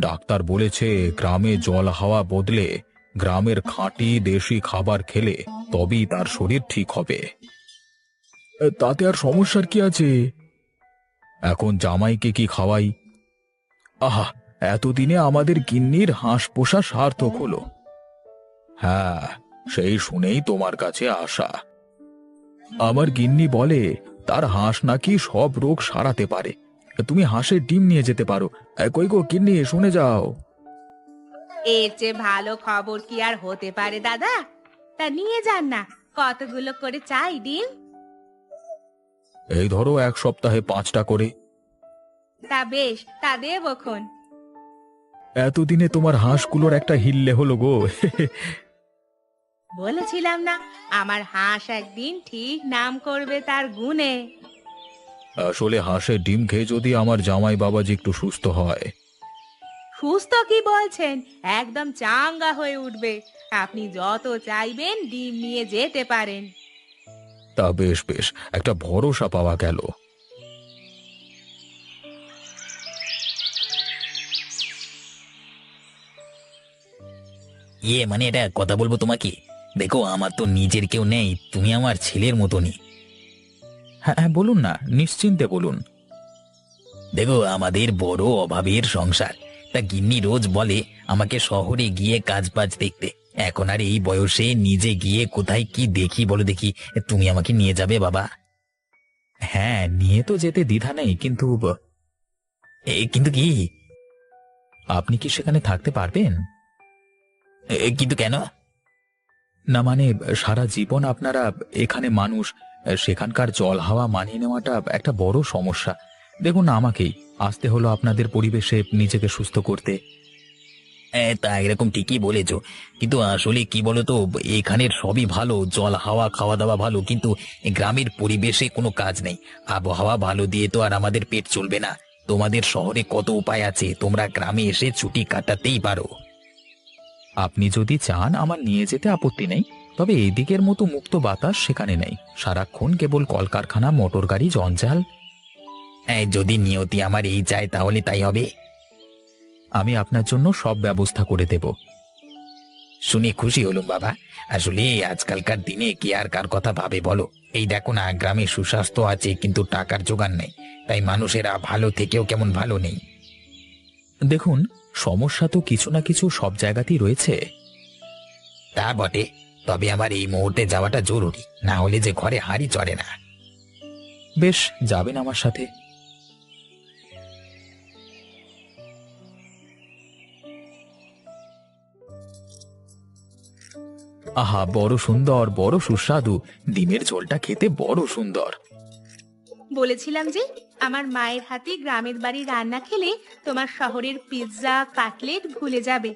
C: ডাক্তার বলেছে গ্রামে জল হাওয়া বদলে গ্রামের খাঁটি দেশি খাবার খেলে তবেই তার শরীর ঠিক হবে। তাতে আর সমস্যার কি আছে? এখন জামাইকে কি খাওয়াই? আহা, এতদিনে আমাদের গিন্নির হাঁস পোষা সার্থক হলো। হ্যাঁ, সেই শুনেই তোমার কাছে আসা। আমার গিন্নি বলে তার হাঁস নাকি সব রোগ সারাতে পারে। তুমি হাঁসের ডিম নিয়ে যেতে পারো। কই গো গিন্নি, শুনে যাও।
E: এর চেয়ে ভালো খবর কি আর হতে পারে দাদা? তা নিয়ে যান না। কতগুলো করে চাই ডিম?
C: এই ধরো, 1 সপ্তাহে 5টা করে।
E: তা বেশ, তা দেবখন।
C: এতদিনে তোমার হাঁসগুলোর একটা হিল্লে হলো গো।
E: বলেছিলাম না, আমার হাঁস একদিন ঠিক নাম করবে তার গুণে।
C: আসলে হাঁসের ডিম খেয়ে যদি আমার জামাই বাবাজি একটু সুস্থ হয়।
E: সুস্থ কি বলছেন? একদম চাঙ্গা হয়ে উঠবে। আপনি যত চাইবেন ডিম নিয়ে যেতে পারেন।
C: তা বেশ বেশ, একটা ভরসা পাওয়া গেল।
D: মানে এটা কথা বলবো তোমাকে। দেখো, আমার তো নিজের কেউ নেই, তুমি আমার ছেলের মতনই।
C: হ্যাঁ হ্যাঁ, বলুন না, নিশ্চিন্তে বলুন।
D: দেখো, আমাদের বড় অভাবের সংসার। তা গিন্নি রোজ বলে আমাকে শহরে গিয়ে কাজ বাজ দেখতে। এখন আর এই বয়সে নিজে গিয়ে কোথায় কি দেখি বলো দেখি। তুমি আমাকে নিয়ে যাবে বাবা?
C: হ্যাঁ, নিয়ে তো যেতে দ্বিধা নেই, কিন্তু
D: কিন্তু কি?
C: আপনি কি সেখানে থাকতে পারবেন?
D: কিন্তু কেন?
C: না মানে, সারা জীবন আপনারা এখানে মানুষ, সেখানকার জল হাওয়া মানিয়ে নেওয়াটা একটা বড় সমস্যা। দেখুন না, আমাকেই আসতে হলো আপনাদের পরিবেশে নিজেকে সুস্থ করতে।
D: তা এরকম ঠিকই বলেছো, কিন্তু আসলে কি বলতো, এখানের সবই ভালো, জল হাওয়া খাওয়া দাওয়া ভালো, কিন্তু গ্রামের পরিবেশে কোনো কাজ নেই। আবহাওয়া ভালো দিয়ে তো আর আমাদের পেট চলবে না। তোমাদের শহরে কত উপায় আছে, তোমরা গ্রামে এসে ছুটি কাটাতেই পারো।
C: আপনি যদি চান আমার নিয়ে যেতে আপত্তি নেই, তবে এদিকের মতো মুক্ত বাতাস সেখানে নেই। সারাক্ষণ কেবল কলকারখানা, মোটর গাড়ি, জঞ্জাল।
D: যদি নিয়তি আমার এই চায় তাহলে তাই হবে।
C: আমি আপনার জন্য সব ব্যবস্থা করে দেব।
D: শুনে খুশি হলাম বাবা। আসলে আজকালকার দিনে কি আর কার কথা ভাবে বলো? এই দেখো না, গ্রামে সুস্বাস্থ্য আছে কিন্তু টাকার জোগান নেই, তাই মানুষেরা ভালো থেকেও কেমন ভালো নেই।
C: দেখুন, সমস্যা তো কিছু না কিছু সব জায়গাতেই রয়েছে।
D: তা বটে, তবে আমার এই মুহূর্তে যাওয়াটা জরুরি, না হলে যে ঘরে হাঁড়ি চড়ে না।
C: বেশ, যাবেন আমার সাথে। আহা, বড় সুন্দর, বড় সুস্বাদু। ডিমের ঝোলটা খেতে বড় সুন্দর।
E: বলেছিলাম যে আমার মায়ের হাতে গ্রামের বাড়ি রান্না খেলে তোমার শহরের পিৎজা কাটলেট ভুলে যাবে।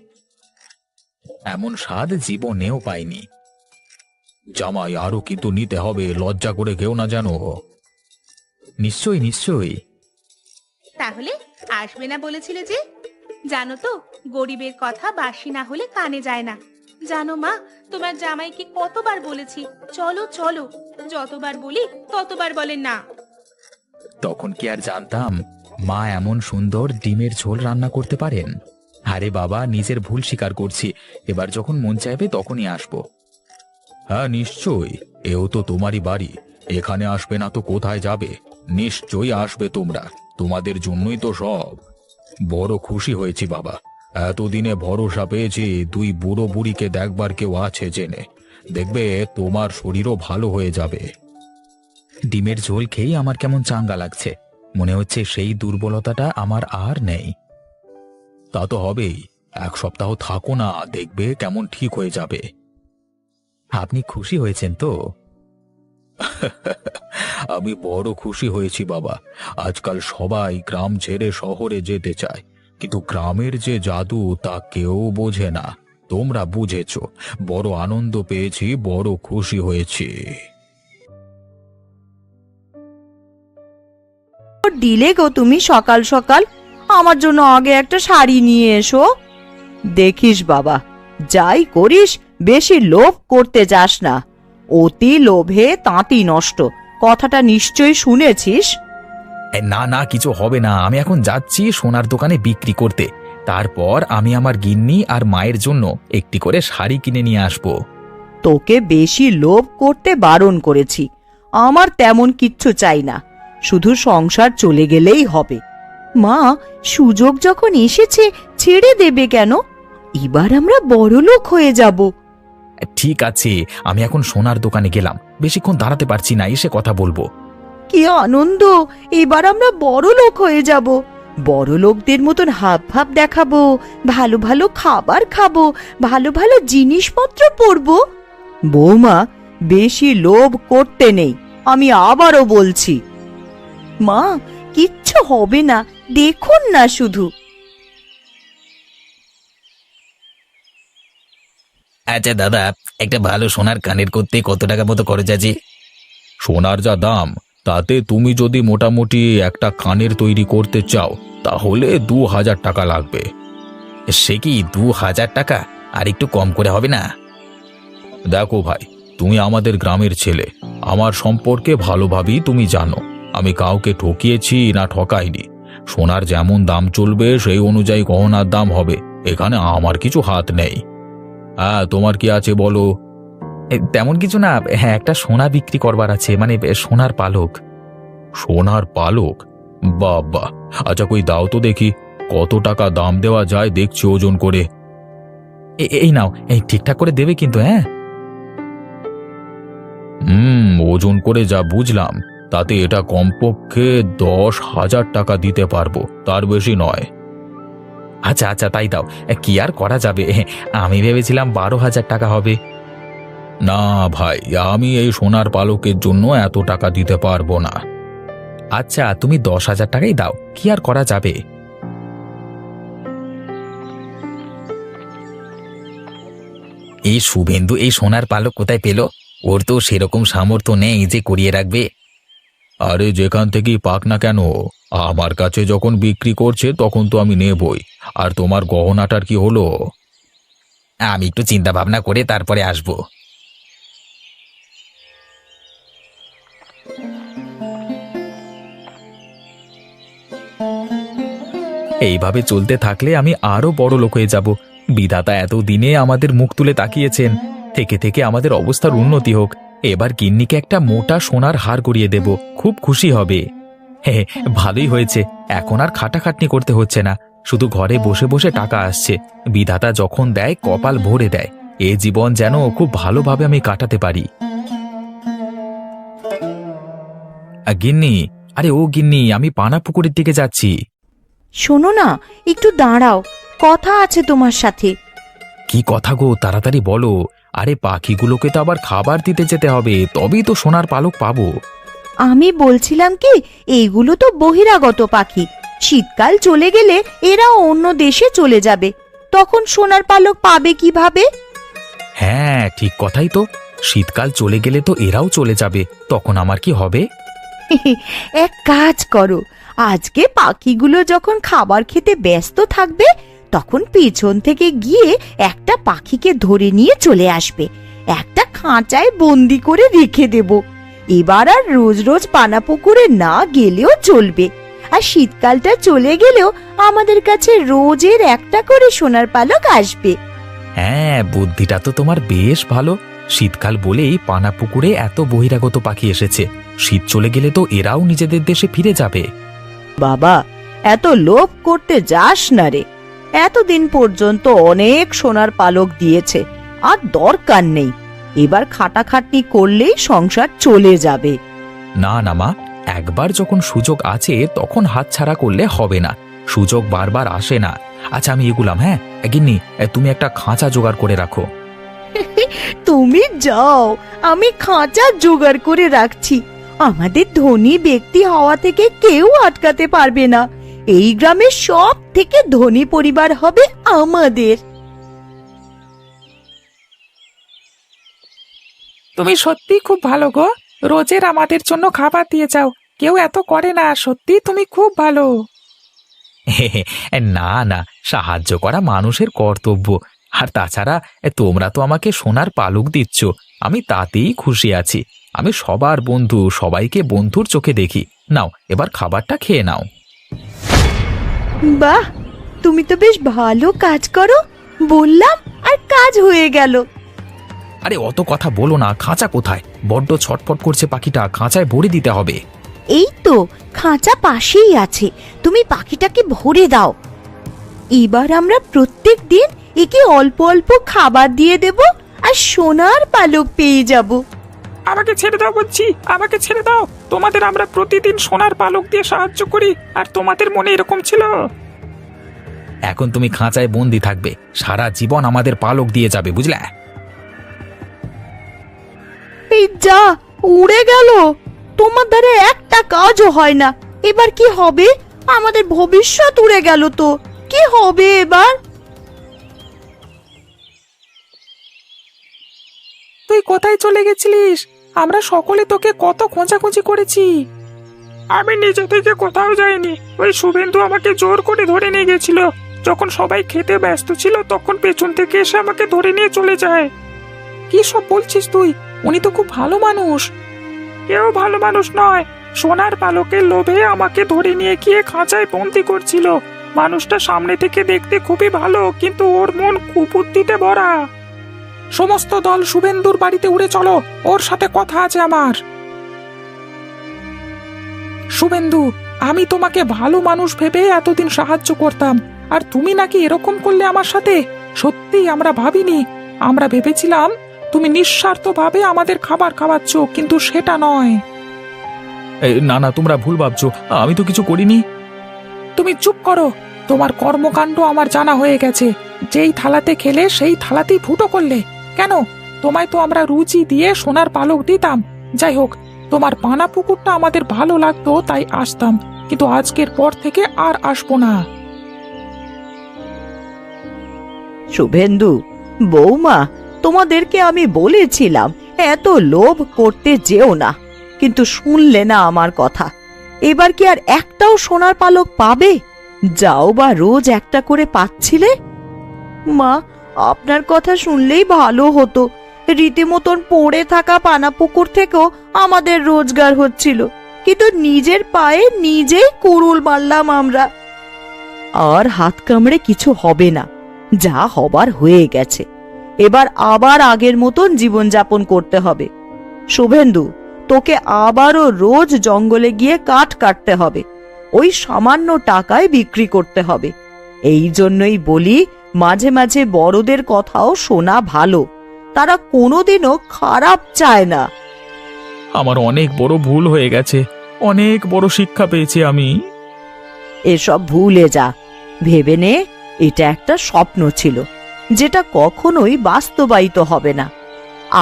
C: এমন স্বাদ জীবনেও পাইনি। জামাই, আরো কিন্তু নিতে হবে, লজ্জা করে কেউ না জানো। নিশ্চয়ই নিশ্চয়ই।
E: তাহলে আসবে না বলেছিলে যে? জানো তো, গরিবের কথা বাসি না হলে কানে যায় না। জানো মা, তোমার জামাইকে কতবার বলেছি চলো চলো, যতবার বলি ততবার বলেন না।
C: তখন কি আর জানতাম মা এমন সুন্দর ডিমের ঝোল রান্না করতে পারেন। আরে বাবা, নিজের ভুল স্বীকার করছি। এবার যখন মন চাইবে তখনই আসবো। হ্যাঁ নিশ্চয়ই, এও তো তোমারই বাড়ি। এখানে আসবে না তো কোথায় যাবে? নিশ্চয়ই আসবে তোমরা, তোমাদের জন্যই তো সব। বড় খুশি হয়েছি বাবা, এতদিনে ভরসা পেয়েছি দুই বুড়ো বুড়িকে দেখবার কেউ আছে জেনে। দেখবে তোমার শরীরও ভালো হয়ে যাবে। ডিমের ঝোল খেয়েই আমার কেমন চাঙ্গা লাগছে, মনে হচ্ছে সেই দুর্বলতাটা আমার আর নেই। তা তো হবেই, 1 সপ্তাহ থাকো না, দেখবে কেমন ঠিক হয়ে যাবে। আপনি খুশি হয়েছেন তো? আমি বড় খুশি হয়েছি বাবা। আজকাল সবাই গ্রাম ছেড়ে শহরে যেতে চায়, কিন্তু গ্রামের যে জাদু তা কেউ বোঝে না। তোমরা বুঝেছো, বড় আনন্দ পেয়েছি, বড় খুশি হয়েছি।
B: দিলে গো তুমি সকাল সকাল? আমার জন্য আগে একটা শাড়ি নিয়ে এসো। দেখিস বাবা, যাই করিস বেশি লোভ করতে যাস না। অতি লোভে তাঁতি নষ্ট, কথাটা নিশ্চয়ই শুনেছিস।
D: না না, কিছু হবে না। আমি এখন যাচ্ছি সোনার দোকানে বিক্রি করতে, তারপর আমি আমার গিন্নি আর মায়ের জন্য একটি করে শাড়ি কিনে নিয়ে আসবো।
B: তোকে বেশি লোভ করতে বারণ করেছি। আমার তেমন কিচ্ছু চাই না, শুধু সংসার চলে গেলেই হবে। মা, সুযোগ যখন এসেছে ছেড়ে দেবে কেন? এবার আমরা বড়লোক হয়ে যাব।
D: ঠিক আছে, আমি এখন সোনার দোকানে গেলাম, বেশিক্ষণ দাঁড়াতে পারছি না, এসে কথা বলবো।
B: কি আনন্দ! এবার আমরা বড়লোক হয়ে যাব। বড়লোকদের মতন হাব ভাব দেখাবো, ভালো ভালো খাবার খাবো, ভালো ভালো জিনিসপত্র পরবো। বৌমা, বেশি লোভ করতে নেই, আমি আবারও বলছি। মা, কিচ্ছু হবে না, দেখুন না শুধু।
D: আচ্ছা দাদা, একটা ভালো সোনার কানের করতে কত টাকা মতো খরচ আছে?
C: সোনার যা দাম, তাতে তুমি যদি মোটামুটি একটা কানের তৈরি করতে চাও তাহলে 2000 টাকা লাগবে।
D: সে কি 2000 টাকা? আর একটু কম করে হবে না?
C: দেখো ভাই, তুমি আমাদের গ্রামের ছেলে, আমার সম্পর্কে ভালোভাবেই তুমি জানো আমি কাউকে ঠকিয়েছি না ঠকাইনি। সোনার যেমন দাম চলবে সেই অনুযায়ী গহনার দাম হবে, এখানে আমার কিছু হাত নেই। হ্যাঁ, তোমার কি আছে বলো?
D: তেমন কিছু না, হ্যাঁ একটা সোনা বিক্রি করবার আছে, মানে সোনার পালক।
C: সোনার পালক? বাবা, আচ্ছা কই দাও তো দেখি, কত টাকা দাম দেওয়া যায় দেখছি ওজন করে।
D: এই নাও, এই ঠিকঠাক করে দেবে কিন্তু, হ্যাঁ?
C: ওজন করে যা বুঝলাম তাতে এটা কমপক্ষে 10,000 টাকা দিতে পারবো, তার বেশি নয়।
D: আচ্ছা আচ্ছা, তাই দাও। কি আর করা যাবে, আমি ভেবেছিলাম 12,000 টাকা হবে।
C: না ভাই, আমি এই সোনার পালকের জন্য এত টাকা দিতে পারবো না।
D: আচ্ছা, তুমি 10,000 টাকাই দাও, কি আর করা যাবে। এই শুভেন্দু এই সোনার পালক কোথায় পেল? ওর তো সেরকম সামর্থ্য নেই যে করিয়ে রাখবে।
C: আরে যেখান থেকেই পাক না কেন, আমার কাছে যখন বিক্রি করছে তখন তো আমি নেবই। আর তোমার গহনাটার কি হলো?
D: আমি একটু চিন্তা ভাবনা করে তারপরে আসবো। এইভাবে চলতে থাকলে আমি আরো বড় লোক হয়ে যাব।
F: বিধাতা এতদিনে আমাদের মুখ তুলে তাকিয়েছেন, থেকে থেকে আমাদের অবস্থার উন্নতি হোক। এবার গিন্নিকে একটা মোটা সোনার হার গড়িয়ে দেব, খুব খুশি হবে। হ্যাঁ, ভালোই হয়েছে, এখন আর খাটাখাটনি করতে হচ্ছে না, শুধু ঘরে বসে বসে টাকা আসছে। বিধাতা যখন দেয় কপাল ভরে দেয়, এ জীবন যেন খুব ভালোভাবে আমি কাটাতে পারি। গিন্নি, আরে ও গিন্নি, আমি পানা পুকুরের দিকে যাচ্ছি।
B: শোনো না, একটু দাঁড়াও, কথা আছে তোমার সাথে।
F: কি কথা গো, তাড়াতাড়ি বলো। আরে পাখিগুলোকে তো আবার খাবার দিতে যেতে হবে, তবেই তো সোনার পালক পাবো।
B: আমি বলছিলাম কি, এইগুলো তো বহিরাগত পাখি, শীতকাল চলে গেলে এরা অন্য দেশে চলে যাবে, তখন সোনার পালক পাবে কিভাবে?
F: হ্যাঁ, ঠিক কথাই তো, শীতকাল চলে গেলে তো এরাও চলে যাবে, তখন আমার কি হবে?
B: এক কাজ করো, আজকে পাখিগুলো যখন খাবার খেতে ব্যস্ত থাকবে, তখন পিছন থেকে গিয়ে একটা পাখিকে ধরে নিয়ে চলে আসবে, একটা খাঁচায় বন্দি করে রেখে দেব। এবার আর রোজ রোজ পানা পুকুরে না গেলেও চলবে, আর শীতকালটা চলে গেলেও আমাদের কাছে রোজের একটা করে সোনার পালক আসবে।
F: হ্যাঁ, বুদ্ধিটা তো তোমার বেশ ভালো। শীতকাল বলেই পানা পুকুরে এত বহিরাগত পাখি এসেছে, শীত চলে গেলে তো এরাও নিজেদের দেশে ফিরে যাবে।
B: বাবা, এত লোভ করতে যাস না রে, এতদিন পর্যন্ত অনেক সোনার পালক দিয়েছে, আর দরকার নেই, এবার খাটাখাটনি করলেই সংসার চলে যাবে।
F: না না মা, একবার যখন সুযোগ আছে তখন হাতছাড়া করলে হবে না, সুযোগ বারবার আসে না। আচ্ছা, আমি এগুলাম। হ্যাঁ গিন্নি, তুমি একটা খাঁচা জোগাড় করে রাখো।
B: তুমি যাও, আমি খাঁচা জোগাড় করে রাখছি। আমাদের ধনী ব্যক্তি হওয়া থেকে কেউ আটকাতে পারবে না, এই গ্রামের সব থেকে ধনী পরিবার হবে আমাদের।
G: তুমি সত্যি খুব ভালো গো, রোজের আমাদের জন্য খাবার দিয়ে যাও, কেউ এত করে না, সত্যি তুমি খুব ভালো।
F: না না, সাহায্য করা মানুষের কর্তব্য। আর তাছাড়া তোমরা তো আমাকে সোনার পালক দিচ্ছ, আমি তাতেই খুশি আছি। আমি সবার বন্ধু, সবাইকে বন্ধুর চোখে দেখি। নাও, এবার খাবারটা খেয়ে নাও।
B: বাহ, তুমি তো বেশ ভালো কাজ করো, বললাম আর কাজ হয়ে গেল।
F: আরে অত কথা বলো না, খাঁচা কোথায়? বড্ড ছটফট করছে পাখিটা, খাঁচায় ভরে দিতে হবে।
B: এই তো খাঁচা পাশেই আছে, তুমি পাখিটাকে ভরে দাও। এবার আমরা প্রত্যেক দিন একে অল্প অল্প খাবার দিয়ে দেব, আর সোনার পালক পেয়ে যাব।
G: আমাকে ছেড়ে দাও বলছি, আমাকে ছেড়ে দাও। তোমাদের আমরা প্রতিদিন সোনার পালক দিয়ে সাহায্য করি, আর তোমাদের মনে এরকম ছিল?
F: এখন তুমি খাঁচায় বন্দি থাকবে, সারা জীবন আমাদের পালক দিয়ে যাবে, বুঝলে?
B: এই যা, উড়ে গেল, তোমার দ্বারা একটা কাজও হয় না। এবার কি হবে? আমাদের ভবিষ্যৎ উড়ে গেল তো, কি হবে এবার?
G: তুই কোথায় চলে গেছিলিস? আমরা সকলে তোকে কত খোঁজাখুঁজি করেছি। আমি নিজে থেকে কোথাও যাইনি, ওই শুভেন্দু আমাকে জোর করে ধরে নিয়ে গেছিল। যখন সবাই খেতে ব্যস্ত ছিল, তখন পেছন থেকে এসে আমাকে ধরে নিয়ে চলে যায়। কি সব বলছিস তুই? উনি তো খুব ভালো মানুষ। কেউ ভালো মানুষ নয়, সোনার পালকের লোভে আমাকে ধরে নিয়ে গিয়ে খাঁচায় বন্দি করছিল। মানুষটা সামনে থেকে দেখতে খুবই ভালো, কিন্তু ওর মন কুবুদ্ধিতে ভরা। সমস্ত দল শুভেন্দুর বাড়িতে উড়ে চলো, ওর সাথে কথা আছে আমার। শুভেন্দু, আমি তোমাকে ভালো মানুষ ভেবে এতদিন সাহায্য করতাম, আর তুমি নাকি এরকম করলে আমার সাথে। সত্যি আমরা ভাবিনি, আমরা ভেবেছিলাম তুমি নিঃস্বার্থভাবে আমাদের খাবার খাওয়াচ্ছ, কিন্তু সেটা নয়।
F: না না, তোমরা ভুল ভাবছো, আমি তো কিছু করিনি।
G: তুমি চুপ করো, তোমার কর্মকাণ্ড আমার জানা হয়ে গেছে। যেই থালাতে খেলে সেই থালাতেই ফুটো করলে কেন? তোমায় তো আমরা রুচি দিয়ে সোনার পালক দিতাম। যাই হোক, তোমার পানা পুকুরটা আমাদের ভালো লাগতো তাই আসতাম, কিন্তু আজকের পর থেকে আর আসবো না।
B: শুভেন্দু, বৌমা, তোমাদেরকে আমি বলেছিলাম এত লোভ করতে যেও না, কিন্তু শুনলে না আমার কথা। এবার কি আর একটাও সোনার পালক পাবে? যাও বা রোজ একটা করে পাচ্ছিলে। মা, আপনার কথা শুনলেই ভালো হতো, রীতিমতন পড়ে থাকা পানা পুকুর থেকেও আমাদের রোজগার হচ্ছিল, কিন্তু নিজের পায়ে নিজেই কুড়ুল মারলাম আমরা। আর হাত কামড়ে কিছু হবে না, যা হবার হয়ে গেছে, এবার আবার আগের মতন জীবনযাপন করতে হবে। শুভেন্দু, তোকে আবারও রোজ জঙ্গলে গিয়ে কাঠ কাটতে হবে, ওই সামান্য টাকায় বিক্রি করতে হবে। এই জন্যই বলি, মাঝে মাঝে বড়দের কথাও শোনা ভালো, তারা কোনোদিনও খারাপ চায় না।
F: আমার অনেক বড় ভুল হয়ে গেছে, অনেক বড় শিক্ষা পেয়েছি আমি।
B: এসব ভুলে যা, ভেবে নে এটা একটা স্বপ্ন ছিল, যেটা কখনোই বাস্তবায়িত হবে না।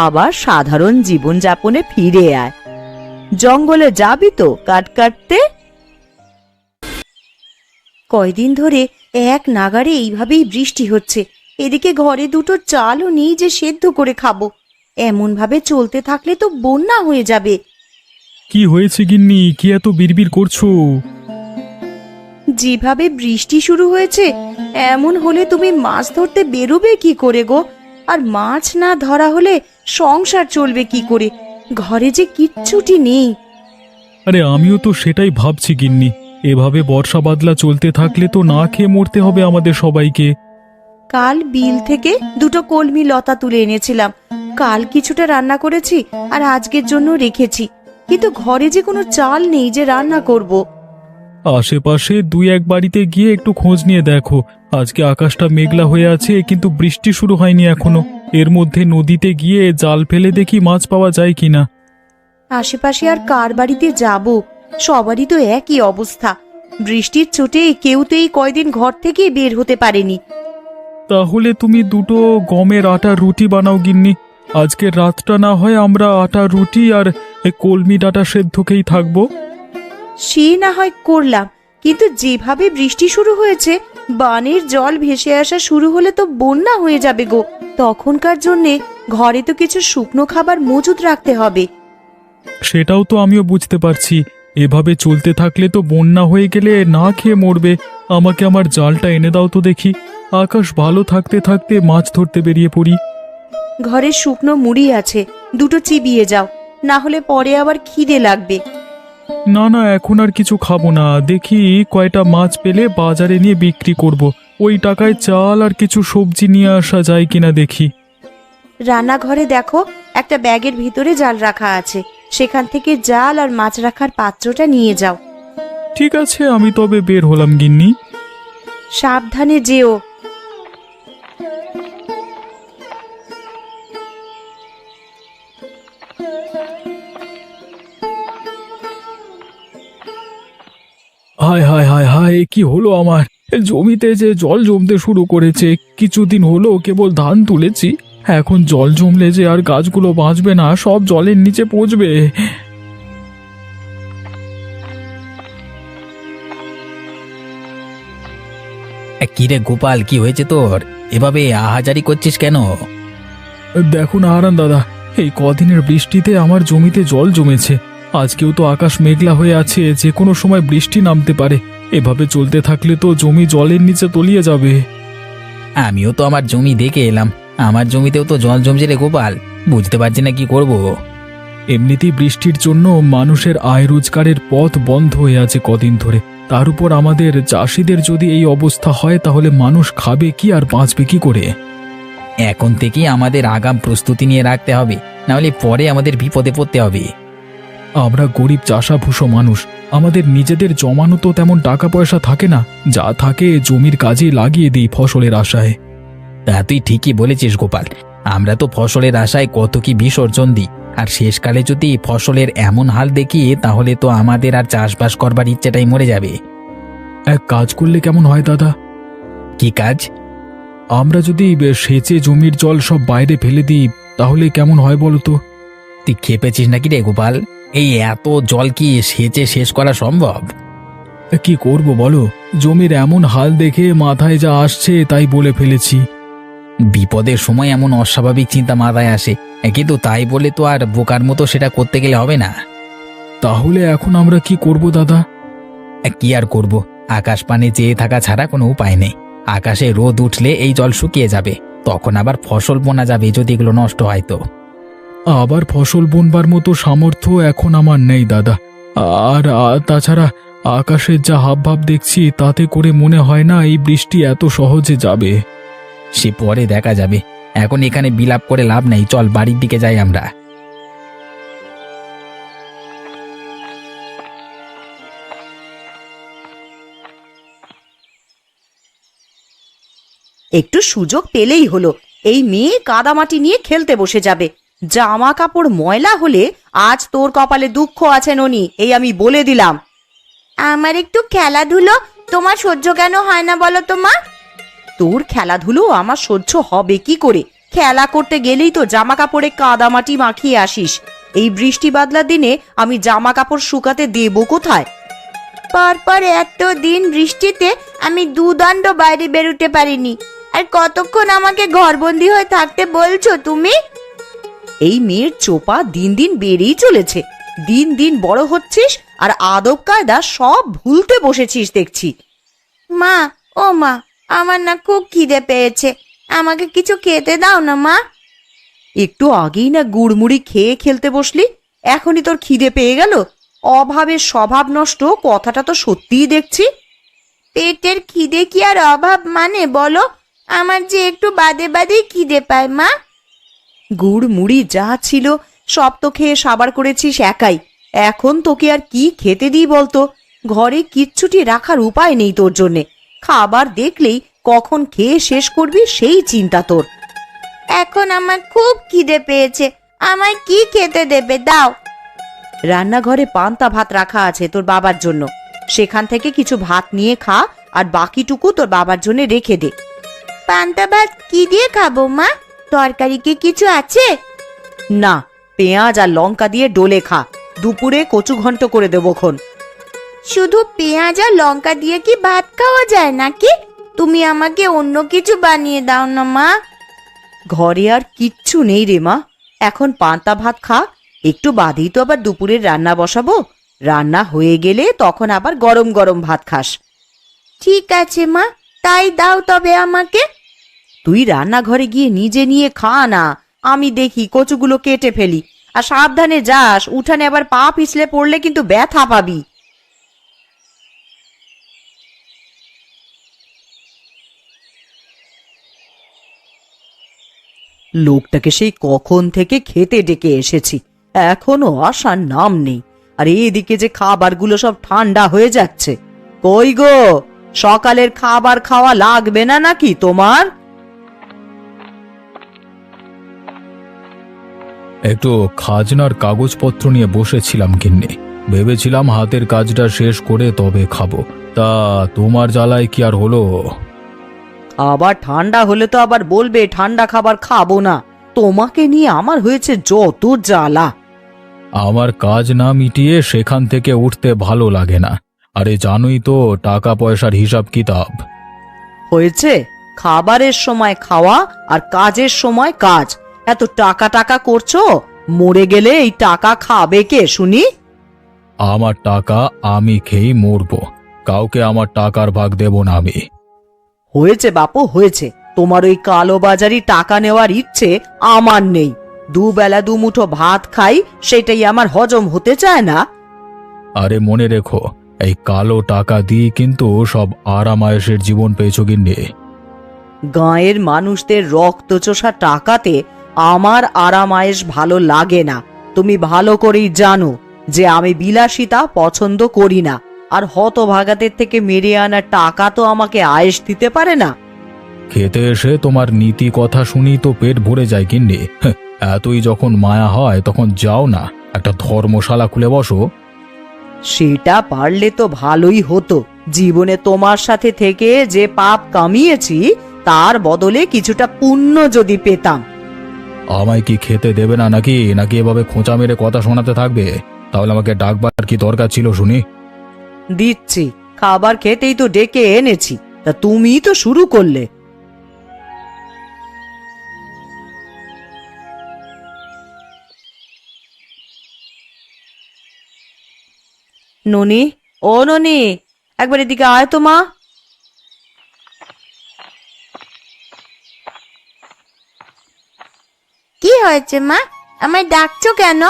B: আবার সাধারণ জীবনযাপনে ফিরে আয়। জঙ্গলে যাবি তো কাঠ কাটতে?
A: কয়দিন ধরে এক নাগাড়ে এইভাবেই বৃষ্টি হচ্ছে, এদিকে ঘরে দুটো চালও নেই যে সেদ্ধ করে খাবো। এমন ভাবে চলতে থাকলে তো বন্যা হয়ে যাবে।
C: কি হয়েছে গিন্নি, কি এত বিড়বিড় করছো?
A: যেভাবে বৃষ্টি শুরু হয়েছে, এমন হলে তুমি মাছ ধরতে বেরোবে কি করে গো? আর মাছ না ধরা হলে সংসার চলবে কি করে? ঘরে যে কিচ্ছুটি নেই।
C: আরে আমিও তো সেটাই ভাবছি গিন্নি, এভাবে বর্ষা বাদলা চলতে থাকলে তো না খেয়ে মরতে হবে আমাদের সবাইকে।
A: কাল বিল থেকে দুটো কলমি লতা তুলে এনেছিলাম, কাল কিছুটা রান্না করেছি আর আজকের জন্য রেখেছি, কিন্তু ঘরে যে কোনো চাল নেই যে রান্না করব।
C: আশেপাশে দুই এক বাড়িতে গিয়ে একটু খোঁজ নিয়ে দেখো। আজকে আকাশটা মেঘলা হয়ে আছে, কিন্তু বৃষ্টি শুরু হয়নি এখনো। এর মধ্যে নদীতে গিয়ে জাল ফেলে দেখি মাছ পাওয়া যায় কিনা।
A: আশেপাশে আর কার বাড়িতে যাব? সবারই তো একই অবস্থা। বৃষ্টির চোটে কেউ তো এই কয়দিন ঘর থেকে বের হতে পারেনি।
C: তাহলে তুমি দুটো গমের আটার রুটি বানাও গিন্নি। আজকের রাতটা না হয় আমরা আটার রুটি আর কলমি ডাঁটা সেদ্ধ খেয়েই থাকবো।
A: সে না হয় করলাম, কিন্তু যেভাবে বৃষ্টি শুরু হয়েছে, বানের জল ভেসে আসা শুরু হলে তো বন্যা হয়ে যাবে গো। তখনকার জন্যে ঘরে তো কিছু শুকনো খাবার মজুদ রাখতে হবে।
C: সেটাও তো আমিও বুঝতে পারছি, এভাবে চলতে থাকলে তো বন্যা হয়ে গেলে না খেয়ে মরবে। আমাকে আমার জালটা এনে দাও তো দেখি। আকাশ ভালো থাকতে থাকতে মাছ ধরতে বেরিয়ে পড়ি।
A: ঘরে শুকনো মুড়ি আছে, দুটো চিবিয়ে যাও, না হলে পরে আবার খিদে লাগবে।
C: না না, এখন আর কিছু খাবো না। দেখি কয়টা মাছ পেলে বাজারে নিয়ে বিক্রি করব। ওই টাকায় চাল আর কিছু সবজি নিয়ে আসা যায় কিনা দেখি।
A: রান্নাঘরে দেখো, একটা ব্যাগের ভিতরে জাল রাখা আছে, সেখান থেকে জাল আর মাছ রাখার পাত্রটা নিয়ে যাও।
C: ঠিক আছে, আমি তবে বের হলাম গিন্নি।
A: সাবধানে যেও।
C: হায় হায় হায় হায়, কি হলো আমার? জমিতে যে জল জমতে শুরু করেছে। কিছুদিন হলো কেবল ধান তুলেছি, এখন জল জমলে যে আর গাছগুলো বাঁচবে না, সব জলের নিচে পচবে।
D: কিরে গোপাল, কি হয়েছে তোর? এভাবে আহাজারি করছিস কেন?
C: দেখুন হারান দাদা, এই কদিনের বৃষ্টিতে আমার জমিতে জল জমেছে। আজকেও তো আকাশ মেঘলা হয়ে আছে, যে কোনো সময় বৃষ্টি নামতে পারে। এভাবে চলতে থাকলে তো জমি জলের নিচে তলিয়ে যাবে।
D: আমিও তো আমার জমি দেখে এলাম, আমার জমিতেও তো জল জমছে রে গোপাল, বুঝতে পারছি না কি করব।
C: এমনিতেই বৃষ্টির জন্য মানুষের আয় রোজগারের পথ বন্ধ হয়ে আছে কদিন ধরে। তার উপর আমাদের চাষিদের যদি এই অবস্থা হয়, তাহলে মানুষ খাবে কি আর বাঁচবে কি করে?
D: এখন থেকেই আমাদের আগাম প্রস্তুতি নিয়ে রাখতে হবে, নাহলে পরে আমাদের বিপদে পড়তে হবে।
C: আমরা গরিব চাষাভুষো মানুষ, আমাদের নিজেদের জমানো তো তেমন টাকা পয়সা থাকে না। যা থাকে জমির কাজে লাগিয়ে দিই ফসলের আশায়।
D: তা তুই ঠিকই বলেছিস গোপাল, আমরা তো ফসলের আশায় কত কি বিসর্জন দিই, আর শেষকালে যদি ফসলের এমন হাল দেখি, তাহলে তো আমাদের আর চাষবাস করবার ইচ্ছেটাই মরে যাবে।
C: এক কাজ করলে কেমন হয় দাদা?
D: কি কাজ?
C: আমরা যদি সেচে জমির জল সব বাইরে ফেলে দিই, তাহলে কেমন হয় বলো তো?
D: তুই খেপেছিস নাকি রে গোপাল? এই এত জল কি সেচে শেষ করা সম্ভব?
C: কি করব বলো, জমির এমন হাল দেখে মাথায় যা আসছে তাই বলে ফেলেছি।
D: বিপদের সময় এমন অস্বাভাবিক চিন্তা মাথায় আসে, কিন্তু তাই বলে তো আর বোকার মতো সেটা করতে গেলে হবে না।
C: তাহলে এখন আমরা কি করব দাদা?
D: কি আর করব, আকাশ পানে চেয়ে থাকা ছাড়া কোনো উপায় নেই। আকাশে রোদ উঠলে এই জল শুকিয়ে যাবে, তখন আবার ফসল বোনা যাবে যদি এগুলো নষ্ট হয় তো।
C: আবার ফসল বুনবার মতো সামর্থ্য এখন আমার নেই দাদা। আর তাছাড়া আকাশের যা হাবভাব দেখছি, তাতে করে মনে হয় না এই বৃষ্টি এত সহজে যাবে।
D: সে পরে দেখা যাবে। এখন এখানে বিলাপ করে লাভ নেই, চল বাড়ির দিকে যাই আমরা।
B: একটু সুযোগ পেলেই হলো, এই মেয়ে কাদামাটি নিয়ে খেলতে বসে যাবে। জামা কাপড় ময়লা হলে আজ তোর কপালে দুঃখ আছে ননি, এই আমি বলে দিলাম।
A: আমার একটু খেলাধুলো তোমার সহ্য কেন হয় না বলো তো মা?
B: তোর খেলাধুলো আমার সহ্য হবে কি করে? খেলা করতে গেলেই তো জামা কাপড়ে কাদামাটি মাখিয়ে আসিস। এই বৃষ্টি বাদলার দিনে আমি জামা কাপড় শুকাতে দেবো কোথায়?
A: পরপর এত দিন বৃষ্টিতে আমি দুদণ্ড বাইরে বেরোতে পারিনি, আর কতক্ষণ আমাকে ঘরবন্দি হয়ে থাকতে বলছো তুমি?
B: এই মেয়ের চোপা দিন দিন বেড়েই চলেছে। দিন দিন বড় হচ্ছিস আর আদব কায়দা সব ভুলতে বসেছিস দেখছি।
A: মা, ও মা, আমার না খুব খিদে পেয়েছে, আমাকে কিছু খেতে দাও না মা।
B: একটু আগেই না গুড়মুড়ি খেয়ে খেলতে বসলি, এখনই তোর খিদে পেয়ে গেল? অভাবের স্বভাব নষ্ট, কথাটা তো সত্যিই দেখছি।
A: পেটের খিদে কি আর অভাব মানে বলো? আমার যে একটু বাদে বাদেই খিদে পায় মা।
B: গুড় মুড়ি যা ছিল সব তো খেয়ে সাবার করেছিস একাই, এখন তোকে আর কি খেতে দিই বলতো? ঘরে কিচ্ছুটি রাখার উপায় নেই তোর জন্যে। খাবার দেখলেই কখন খেয়ে শেষ করবি সেই চিন্তা তোর।
A: এখন আমার খুব খিদে পেয়েছে, আমায় কি খেতে দেবে দাও।
B: রান্নাঘরে পান্তা ভাত রাখা আছে তোর বাবার জন্য, সেখান থেকে কিছু ভাত নিয়ে খা, আর বাকিটুকু তোর বাবার জন্য রেখে দে।
A: পান্তা ভাত কি দিয়ে খাবো মা? তরকারি কি কিছু আছে?
B: না, পেঁয়াজ আর লঙ্কা দিয়ে ডোলে খা, দুপুরে কচু ঘন্ট করে দেবো খন।
A: শুধু পেঁয়াজ আর লঙ্কা দিয়ে কি ভাত খাওয়া যায় নাকি? তুমি আমাকে অন্য কিছু বানিয়ে দাও না মা।
B: ঘরে আর কিচ্ছু নেই রে মা, এখন পান্তা ভাত খা, একটু বাদেই তো আবার দুপুরের রান্না বসাবো। রান্না হয়ে গেলে তখন আবার গরম গরম ভাত খাস।
A: ঠিক আছে মা, তাই দাও তবে আমাকে।
B: তুই রান্নাঘরে গিয়ে নিজে নিয়ে খা না, আমি দেখি কচুগুলো কেটে ফেলি। আর সাবধানে যাস, উঠানে আবার পা পিছলে পড়লে কিন্তু ব্যথা পাবি। লোকটাকে সেই কখন থেকে খেতে ডেকে এসেছি, এখনো আসার নাম নেই। আর এদিকে যে খাবারগুলো সব ঠান্ডা হয়ে যাচ্ছে। কই গো, সকালের খাবার খাওয়া লাগবে না নাকি তোমার?
C: একটু খাজনার কাগজপত্র নিয়ে বসেছিলাম গিন্নি, ভেবেছিলাম হাতের কাজটা শেষ করে তবে খাবো। তা তোমার জ্বালায় কি আর হলো?
B: আবার ঠান্ডা হলে তো আবার বলবে ঠান্ডা খাবার খাবো না। তোমাকে নিয়ে আমার হয়েছে যত জ্বালা।
C: আমার কাজ না মিটিয়ে সেখান থেকে উঠতে ভালো লাগে না। আরে জানোই তো টাকা পয়সার হিসাব কিতাব।
B: হয়েছে, খাবারের সময় খাওয়া আর কাজের সময় কাজ। এত টাকা টাকা করছো, মরে গেলে এই টাকা খাবে কে শুনি?
C: আমার টাকা আমি খেয়েই মরবো, কাউকে আমার টাকার ভাগ দেব না আমি।
B: হয়েছে বাপু হয়েছে, তোমার ওই কালোবাজারি টাকা নেওয়ার ইচ্ছে আমার নেই। দুবেলা দুমুঠো ভাত খাই, সেটাই আমার হজম হতে চায় না।
C: আরে মনে রেখো, এই কালো টাকা দিয়ে কিন্তু সব আরাম আয়েশের জীবন পেয়েছো গিন্নি।
B: গাঁয়ের মানুষদের রক্তচোষা টাকাতে আমার আরাম আয়েশ ভালো লাগে না। তুমি ভালো করেই জানো যে আমি বিলাসিতা পছন্দ করি না, আর হতভাগাদের থেকে মেরে আনা টাকা তো আমাকে আয়েশ দিতে পারে না।
C: খেতে এসে তোমার নীতি কথা শুনি তো পেট ভরে যায় গিন্নি। এতই যখন মায়া হয় তখন যাও না, একটা ধর্মশালা খুলে বসো।
B: সেটা পারলে তো ভালোই হতো। জীবনে তোমার সাথে থেকে যে পাপ কামিয়েছি তার বদলে কিছুটা পুণ্য যদি পেতাম।
C: আমায় কি খেতে দেবে না নাকি নাকি এভাবে খোঁচা মেরে কথা শোনাতে থাকবে? তাহলে আমাকে ডাকবার কি দরকার ছিল শুনি?
B: দিচ্ছি, খাবার খেতেই তো ডেকে এনেছি, তা তুমি তো শুরু করলে। ননি, ও ননি, একবার এদিকে আয় তো মা।
A: কি হয়েছে মা, আমায় ডাকছো কেন?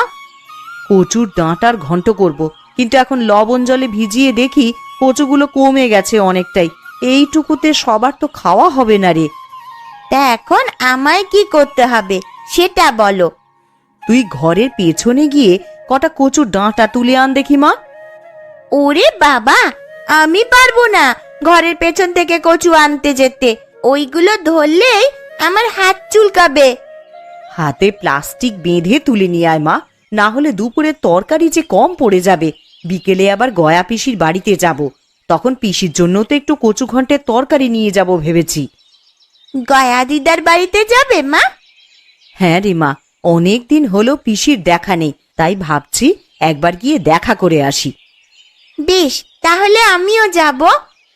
B: কচুর ডাঁটার ঘন্ট করব, কিন্তু এখন লবণ জলে ভিজিয়ে দেখি কচুগুলো কমে গেছে অনেকটাই। এইটুকুতে সবার তো খাওয়া হবে না রে।
A: তা এখন আমায় কি করতে হবে সেটা বলো।
B: তুই ঘরের পেছনে গিয়ে কটা কচুর ডাঁটা তুলে আন দেখি মা।
A: ওরে বাবা, আমি পারবো না ঘরের পেছন থেকে কচু আনতে যেতে। ওইগুলো ধরলেই আমার হাত চুলকাবে।
B: হাতে প্লাস্টিক বেঁধে তুলে নিয়ে আয় মা, না হলে দুপুরের তরকারি যে কম পড়ে যাবে। বিকেলে আবার গয়া পিসির বাড়িতে যাব, তখন পিসির জন্য তো একটু কচু ঘন্টের তরকারি নিয়ে যাব ভেবেছি।
A: গয়া দিদার বাড়িতে যাবে মা?
B: হ্যাঁ রে মা, অনেক দিন হলো পিসির দেখা নেই, তাই ভাবছি একবার গিয়ে দেখা করে আসি।
A: বেশ, তাহলে আমিও যাব।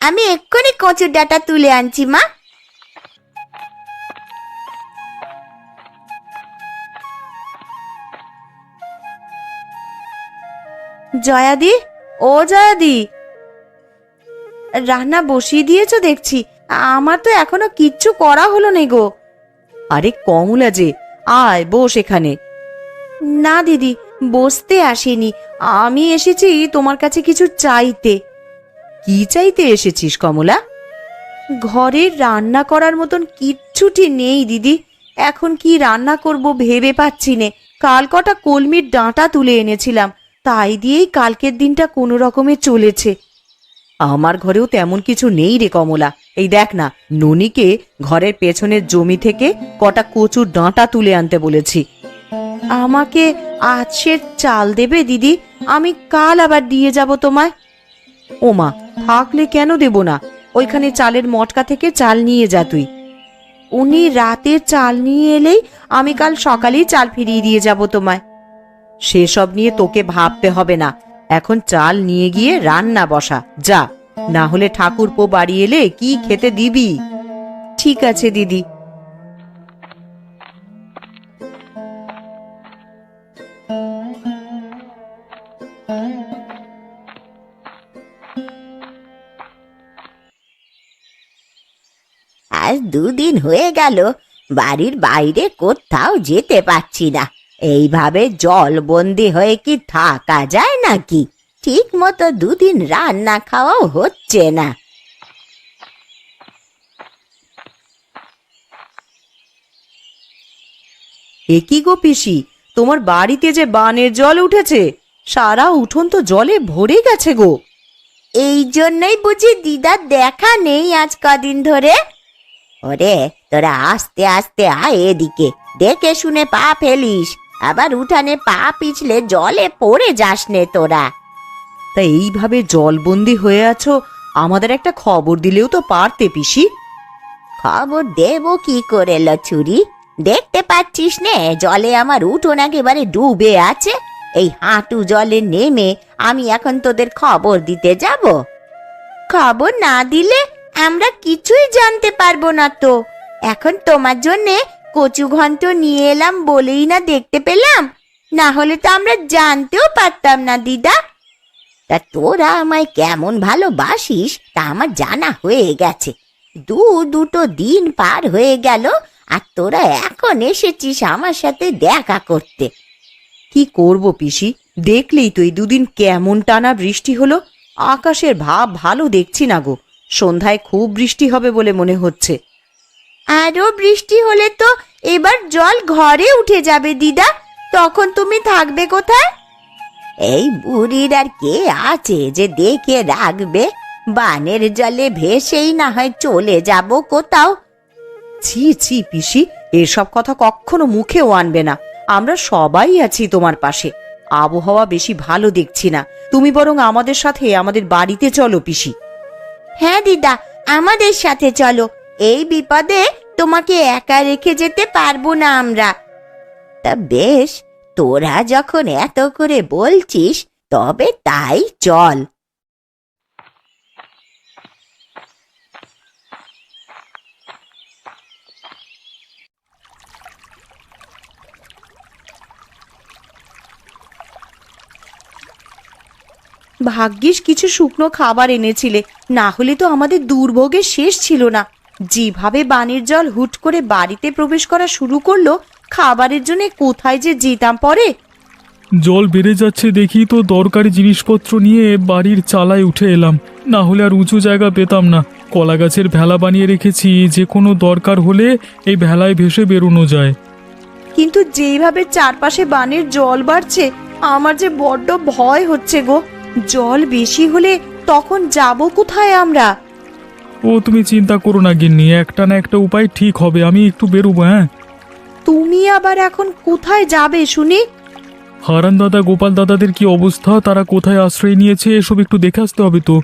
A: আমি এক্ষুনি কচুর ডাঁটা তুলে আনছি মা।
B: জয়াদি, ও জয়াদি, রান্না বসিয়ে দিয়েছো দেখছি। আমার তো এখনো কিচ্ছু করা হলো না গো। আরে কমলা যে, আয় বস এখানে। না দিদি, বসতে আসিনি, আমি এসেছি তোমার কাছে কিছু চাইতে। কি চাইতে এসেছিস কমলা? ঘরে রান্না করার মতন কিচ্ছুটি নেই দিদি। এখন কি রান্না করব ভেবে পাচ্ছি নে। কাল কটা কলমির ডাঁটা তুলে এনেছিলাম, তাই দিয়েই কালকের দিনটা কোনো রকমে চলেছে। আমার ঘরেও তেমন কিছু নেই রে কমলা। এই দেখ না, ননিকে ঘরের পেছনের জমি থেকে কটা কচুর ডাঁটা তুলে আনতে বলেছি। আমাকে আজকের চাল দেবে দিদি? আমি কাল আবার দিয়ে যাব তোমায়। ওমা, থাকলে কেন দেব না? ওইখানে চালের মটকা থেকে চাল নিয়ে যা তুই। উনি রাতে চাল নিয়ে এলেই আমি কাল সকালেই চাল ফিরিয়ে দিয়ে যাব তোমায়। সেসব নিয়ে তোকে ভাবতে হবে না, এখন চাল নিয়ে গিয়ে রান্না বসা যা, না হলে ঠাকুরপো বাড়ি এলে কি খেতে দিবি? ঠিক আছে দিদি।
A: আজ দুদিন হয়ে গেল বাড়ির বাইরে কোথাও যেতে পারছি না। এইভাবে জলবন্দি হয়ে কি থাকা যায় নাকি? ঠিক মতো দুদিন রান্না খাওয়াও হচ্ছে না।
B: এ কি গো পিসি, তোমার বাড়িতে যে বানের জল উঠেছে, সারা উঠোন তো জলে ভরে গেছে গো।
A: এই জন্যই বুঝি দিদার দেখা নেই আজ কদিন ধরে। ওরে, তোরা আস্তে আস্তে আয় এদিকে, দেখে শুনে পা ফেলিস, আবার উঠানে পা পিছলে জলে পড়ে যাস নে তোরা।
B: তা এইভাবে জলবন্দি হয়ে আছো, আমাদের একটা খবর দিলেও তো পারতে পিসি।
A: খবর দেব কি করে লছুরি? দেখতে পাচ্ছিস নে জলে আমার উঠোন একেবারে ডুবে আছে। এই হাঁটু জলে নেমে আমি এখন তোদের খবর দিতে যাব? খবর না দিলে আমরা কিছুই জানতে পারবো না তো। এখন তোমার জন্যে কচু ঘন্ট নিয়ে এলাম বলেই না দেখতে পেলাম, না হলে তো আমরা জানতেও পারতাম না দিদা। তা তোরা আমায় কেমন ভালোবাসিস তা আমার জানা হয়ে গেছে। দুটো দিন পার হয়ে গেল আর তোরা এখন এসেছিস আমার সাথে দেখা করতে।
B: কি করব পিসি, দেখলেই তো এই দুদিন কেমন টানা বৃষ্টি হলো। আকাশের ভাব ভালো দেখছি না গো, সন্ধ্যায় খুব বৃষ্টি হবে বলে মনে হচ্ছে।
A: আরো বৃষ্টি হলে তো এবার জল ঘরে উঠে যাবে দিদা, তখন তুমি থাকবে কোথায়? এই বুড়ির আর কে আছে যে দেখে রাখবে? বানের জলে ভেসেই না হয় চলে যাব কোথাও।
B: ছি ছি পিসি, এসব কথা কখনো মুখেও আনবে না। আমরা সবাই আছি তোমার পাশে। আবহাওয়া বেশি ভালো দেখছি না, তুমি বরং আমাদের সাথে আমাদের বাড়িতে চলো পিসি।
A: হ্যাঁ দিদা, আমাদের সাথে চলো। এই বিপদে তোমাকে একা রেখে যেতে পারবো না আমরা। তা বেশ, তোরা যখন এত করে বলছিস তবে তাই চল।
B: ভাগ্যিস কিছু শুকনো খাবার এনেছিলে, না হলে তো আমাদের দুর্ভোগের শেষ ছিল না। যেভাবে বানের জল হুট করে বাড়িতে প্রবেশ করা শুরু করলো, খাবারের জন্য কোথায় যে যেতাম পরে।
C: জল বেড়ে যাচ্ছে দেখি তো দরকারি জিনিসপত্র নিয়ে বাড়ির চালায় উঠে এলাম, না হলে আর উঁচু জায়গা পেতাম না। কলা গাছের ভেলা বানিয়ে রেখেছি, যে কোনো দরকার হলে এই ভেলায় ভেসে বেরোনো যায়।
B: কিন্তু যেইভাবে চারপাশে বানের জল বাড়ছে, আমার যে বড্ড ভয় হচ্ছে গো। জল বেশি হলে তখন যাব কোথায় আমরা?
C: ও তুমি চিন্তা করো না গিন্নি, একটা না একটা উপায় ঠিক হবে। আমি একটু বেরোবো। হ্যাঁ,
B: তুমি আবার এখন কোথায় যাবে শুনি?
C: হারান দাদা গোপাল দাদাদের কি অবস্থা, তারা কোথায় আশ্রয় নিয়েছে, এসব একটু দেখে আসতে হবে তো।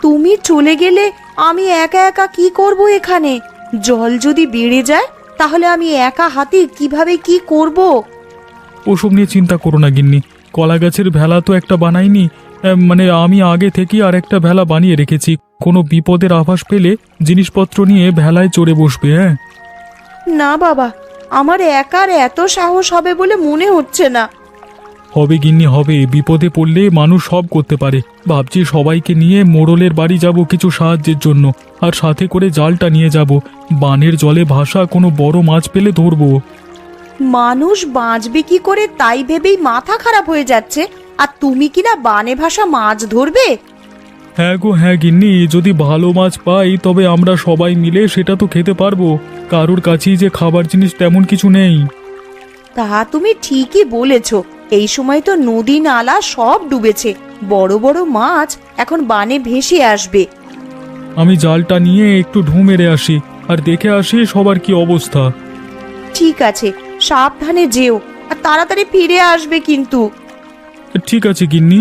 B: তুমি চলে গেলে আমি একা একা কি করব এখানে? জল যদি বেড়ে যায় তাহলে আমি একা হাতে কিভাবে কি করব?
C: ওসব নিয়ে চিন্তা করো না গিন্নি, কলা গাছের ভেলা তো একটা বানাইনি, মানে আমি আগে থেকেই আর একটা ভেলা বানিয়ে রেখেছি। কোনো বিপদের আভাস পেলে জিনিসপত্র নিয়ে ভেলায় চড়ে বসবে। হ্যাঁ,
B: না বাবা, আমার একার এত সাহস হবে বলে মনে হচ্ছে না।
C: হবে গিন্নি হবে, বিপদে পড়লে মানুষ সব করতে পারে। ভাবছি সবাইকে নিয়ে মোড়লের বাড়ি যাব কিছু সাহায্যের জন্য, আর সাথে করে জালটা নিয়ে যাব। বানের জলে ভাসা কোনো বড় মাছ পেলে ধরবো।
B: মানুষ বাঁচবে কি করে তাই ভেবেই মাথা খারাপ হয়ে যাচ্ছে, আর তুমি কিনা বানে ভাসা মাছ ধরবে?
C: হ্যাঁ গো হ্যাঁ গিন্নি, যদি ভালো মাছ পাই তবে আমরা সবাই মিলে সেটা তো খেতে পারবো। কারোর কাছেই যে খাবার জিনিস তেমন কিছু নেই।
B: তা তুমি ঠিকই বলেছ, এই সময় তো নদী নালা সব ডুবেছে, বড় বড় মাছ এখন বানে ভেসে আসবে।
C: আমি জালটা নিয়ে একটু ঢু মেরে আসি, আর দেখে আসি সবার কি অবস্থা।
B: ঠিক আছে, সাবধানে যেও, আর তাড়াতাড়ি ফিরে আসবে কিন্তু।
C: ঠিক আছে গিন্নি।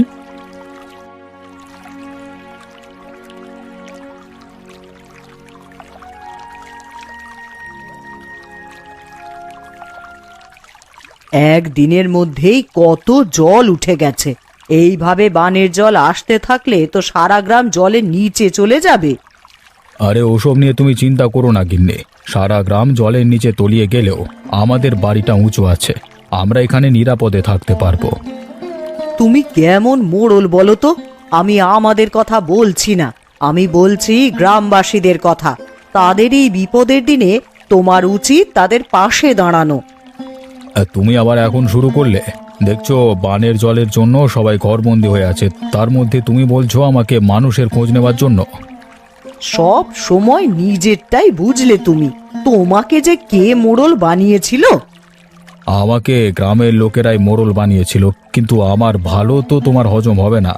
B: একদিনের মধ্যেই কত জল উঠে গেছে। এইভাবে বানের জল আসতে থাকলে তো সারা গ্রাম জলের নিচে চলে যাবে।
D: আরে ওসব নিয়ে তুমি চিন্তা করো না গিন্নি, সারা গ্রাম জলের নিচে তলিয়ে গেলেও আমাদের বাড়িটা উঁচু আছে, আমরা এখানে নিরাপদে থাকতে পারবো।
B: তুমি কেমন মোড়ল বলো তো? আমি আমাদের কথা বলছি না, আমি বলছি গ্রামবাসীদের কথা। তাদের এই বিপদের দিনে তোমার উচিত তাদের পাশে দাঁড়ানো।
D: আর তুমি আবার এখন শুরু করলে? দেখছো বানের জলের জন্য সবাই ঘরবন্দি হয়ে আছে, তার মধ্যে তুমি বলছো আমাকে মানুষের খোঁজ নেওয়ার জন্য।
B: সব সময় নিজেরটাই বুঝলে তুমি। তোমাকে যে কে মোড়ল বানিয়েছিল?
D: আমাকে গ্রামের লোকেরাই মোড়ল বানিয়েছিল, কিন্তু আমার ভালো তো তোমার হজম হবে না।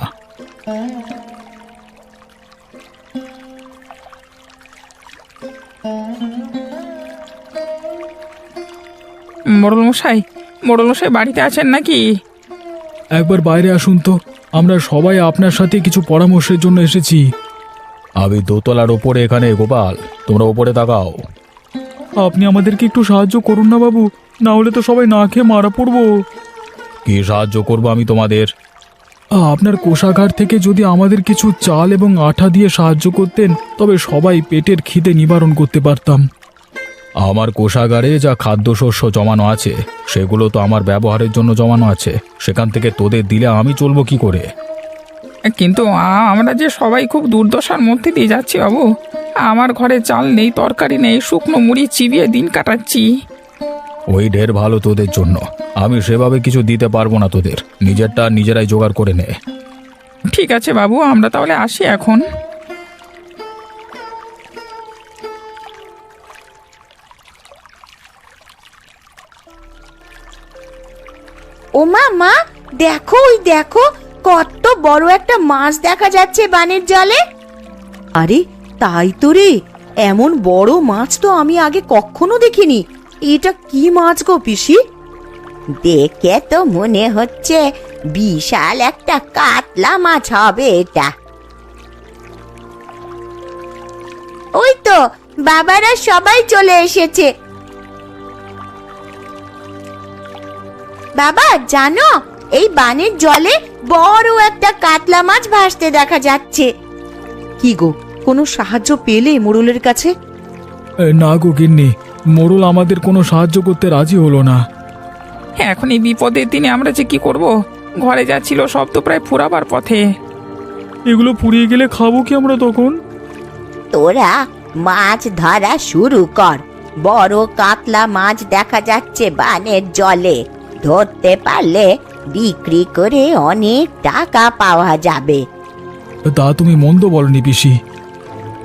G: মোড়ল মশাই, মোড়ল মশাই বাড়িতে আছেন নাকি?
C: একবার বাইরে আসুন তো, আমরা সবাই আপনার সাথে কিছু পরামর্শের জন্য এসেছি।
D: আমি দোতলার ওপরে এখানে, গোপাল তোমরা ওপরে তাকাও।
C: আপনি আমাদেরকে একটু সাহায্য করুন না বাবু, না হলে তো সবাই না খেয়ে মারা পড়বো।
D: কি সাহায্য করবো আমি তোমাদের?
C: আপনার কোষাগার থেকে যদি আমাদের কিছু চাল এবং আঠা দিয়ে সাহায্য করতেন, তবে সবাই পেটের খিদে নিবারণ করতে পারতাম।
D: আমার কোষাগারে যা খাদ্যশস্য জমানো আছে সেগুলো তো আমার ব্যবহারের জন্য জমানো আছে, সেখান থেকে তোদের দিলে আমি চলবো কি করে?
G: কিন্তু আমরা যে সবাই খুব দুর্দশার মধ্যে দিয়ে যাচ্ছি বাবু। আমার ঘরে চাল নেই, তরকারি নেই, শুকনো মুড়ি চিবিয়ে দিন কাটাচ্ছি।
D: ওই ঢের ভালো তোদের জন্য, আমি সেভাবে কিছু দিতে পারবো না তোদের, নিজেরটা নিজেরাই জোগাড় করে নে।
G: ঠিক আছে বাবু, আমরা তাহলে আসি এখন।
A: ও মা, দেখো ওই দেখো, কত বড় একটা মাছ দেখা যাচ্ছে বানের জলে।
B: আরে তাই তো রে, এমন বড় মাছ তো আমি আগে কখনো দেখিনি। এটা কি মাছ গো পিসি?
A: দেখে তো মনে হচ্ছে বিশাল একটা কাতলা মাছ হবে এটা। ওই তো বাবারা সবাই চলে এসেছে। বাবা জানো, এই বানের জলে বড় একটা কাতলা মাছ ভাসতে দেখা যাচ্ছে।
B: কি গো, কোনো সাহায্য পেলে মোড়লের কাছে?
C: না গো গিন্নি, মোড়ল আমাদের কোনো সাহায্য করতে রাজি হলো না।
G: এখন এই বিপদের দিনে আমরা যে কি করব? ঘরে যা ছিল সব তো প্রায় ফুরাবার পথে।
C: এগুলো পুড়িয়ে গেলে খাবো কি আমরা তখন?
A: তোরা মাছ ধরা শুরু কর, বড় কাতলা মাছ দেখা যাচ্ছে বানের জলে। ধরতে পারলে বিক্রি করে অনেক টাকা পাওয়া যাবে।
C: তা তুমি মন্দ বলনি পিসি।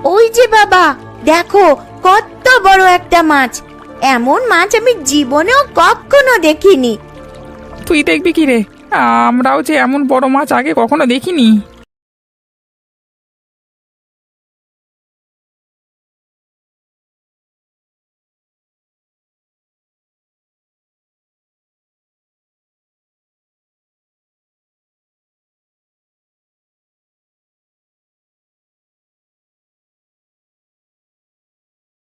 A: ওই যে বাবা, দেখো কত বড় একটা মাছ। এমন মাছ আমি জীবনেও কখনো দেখিনি।
G: তুই দেখবি কি রে? আমরাও যে এমন বড় মাছ আগে কখনো দেখিনি।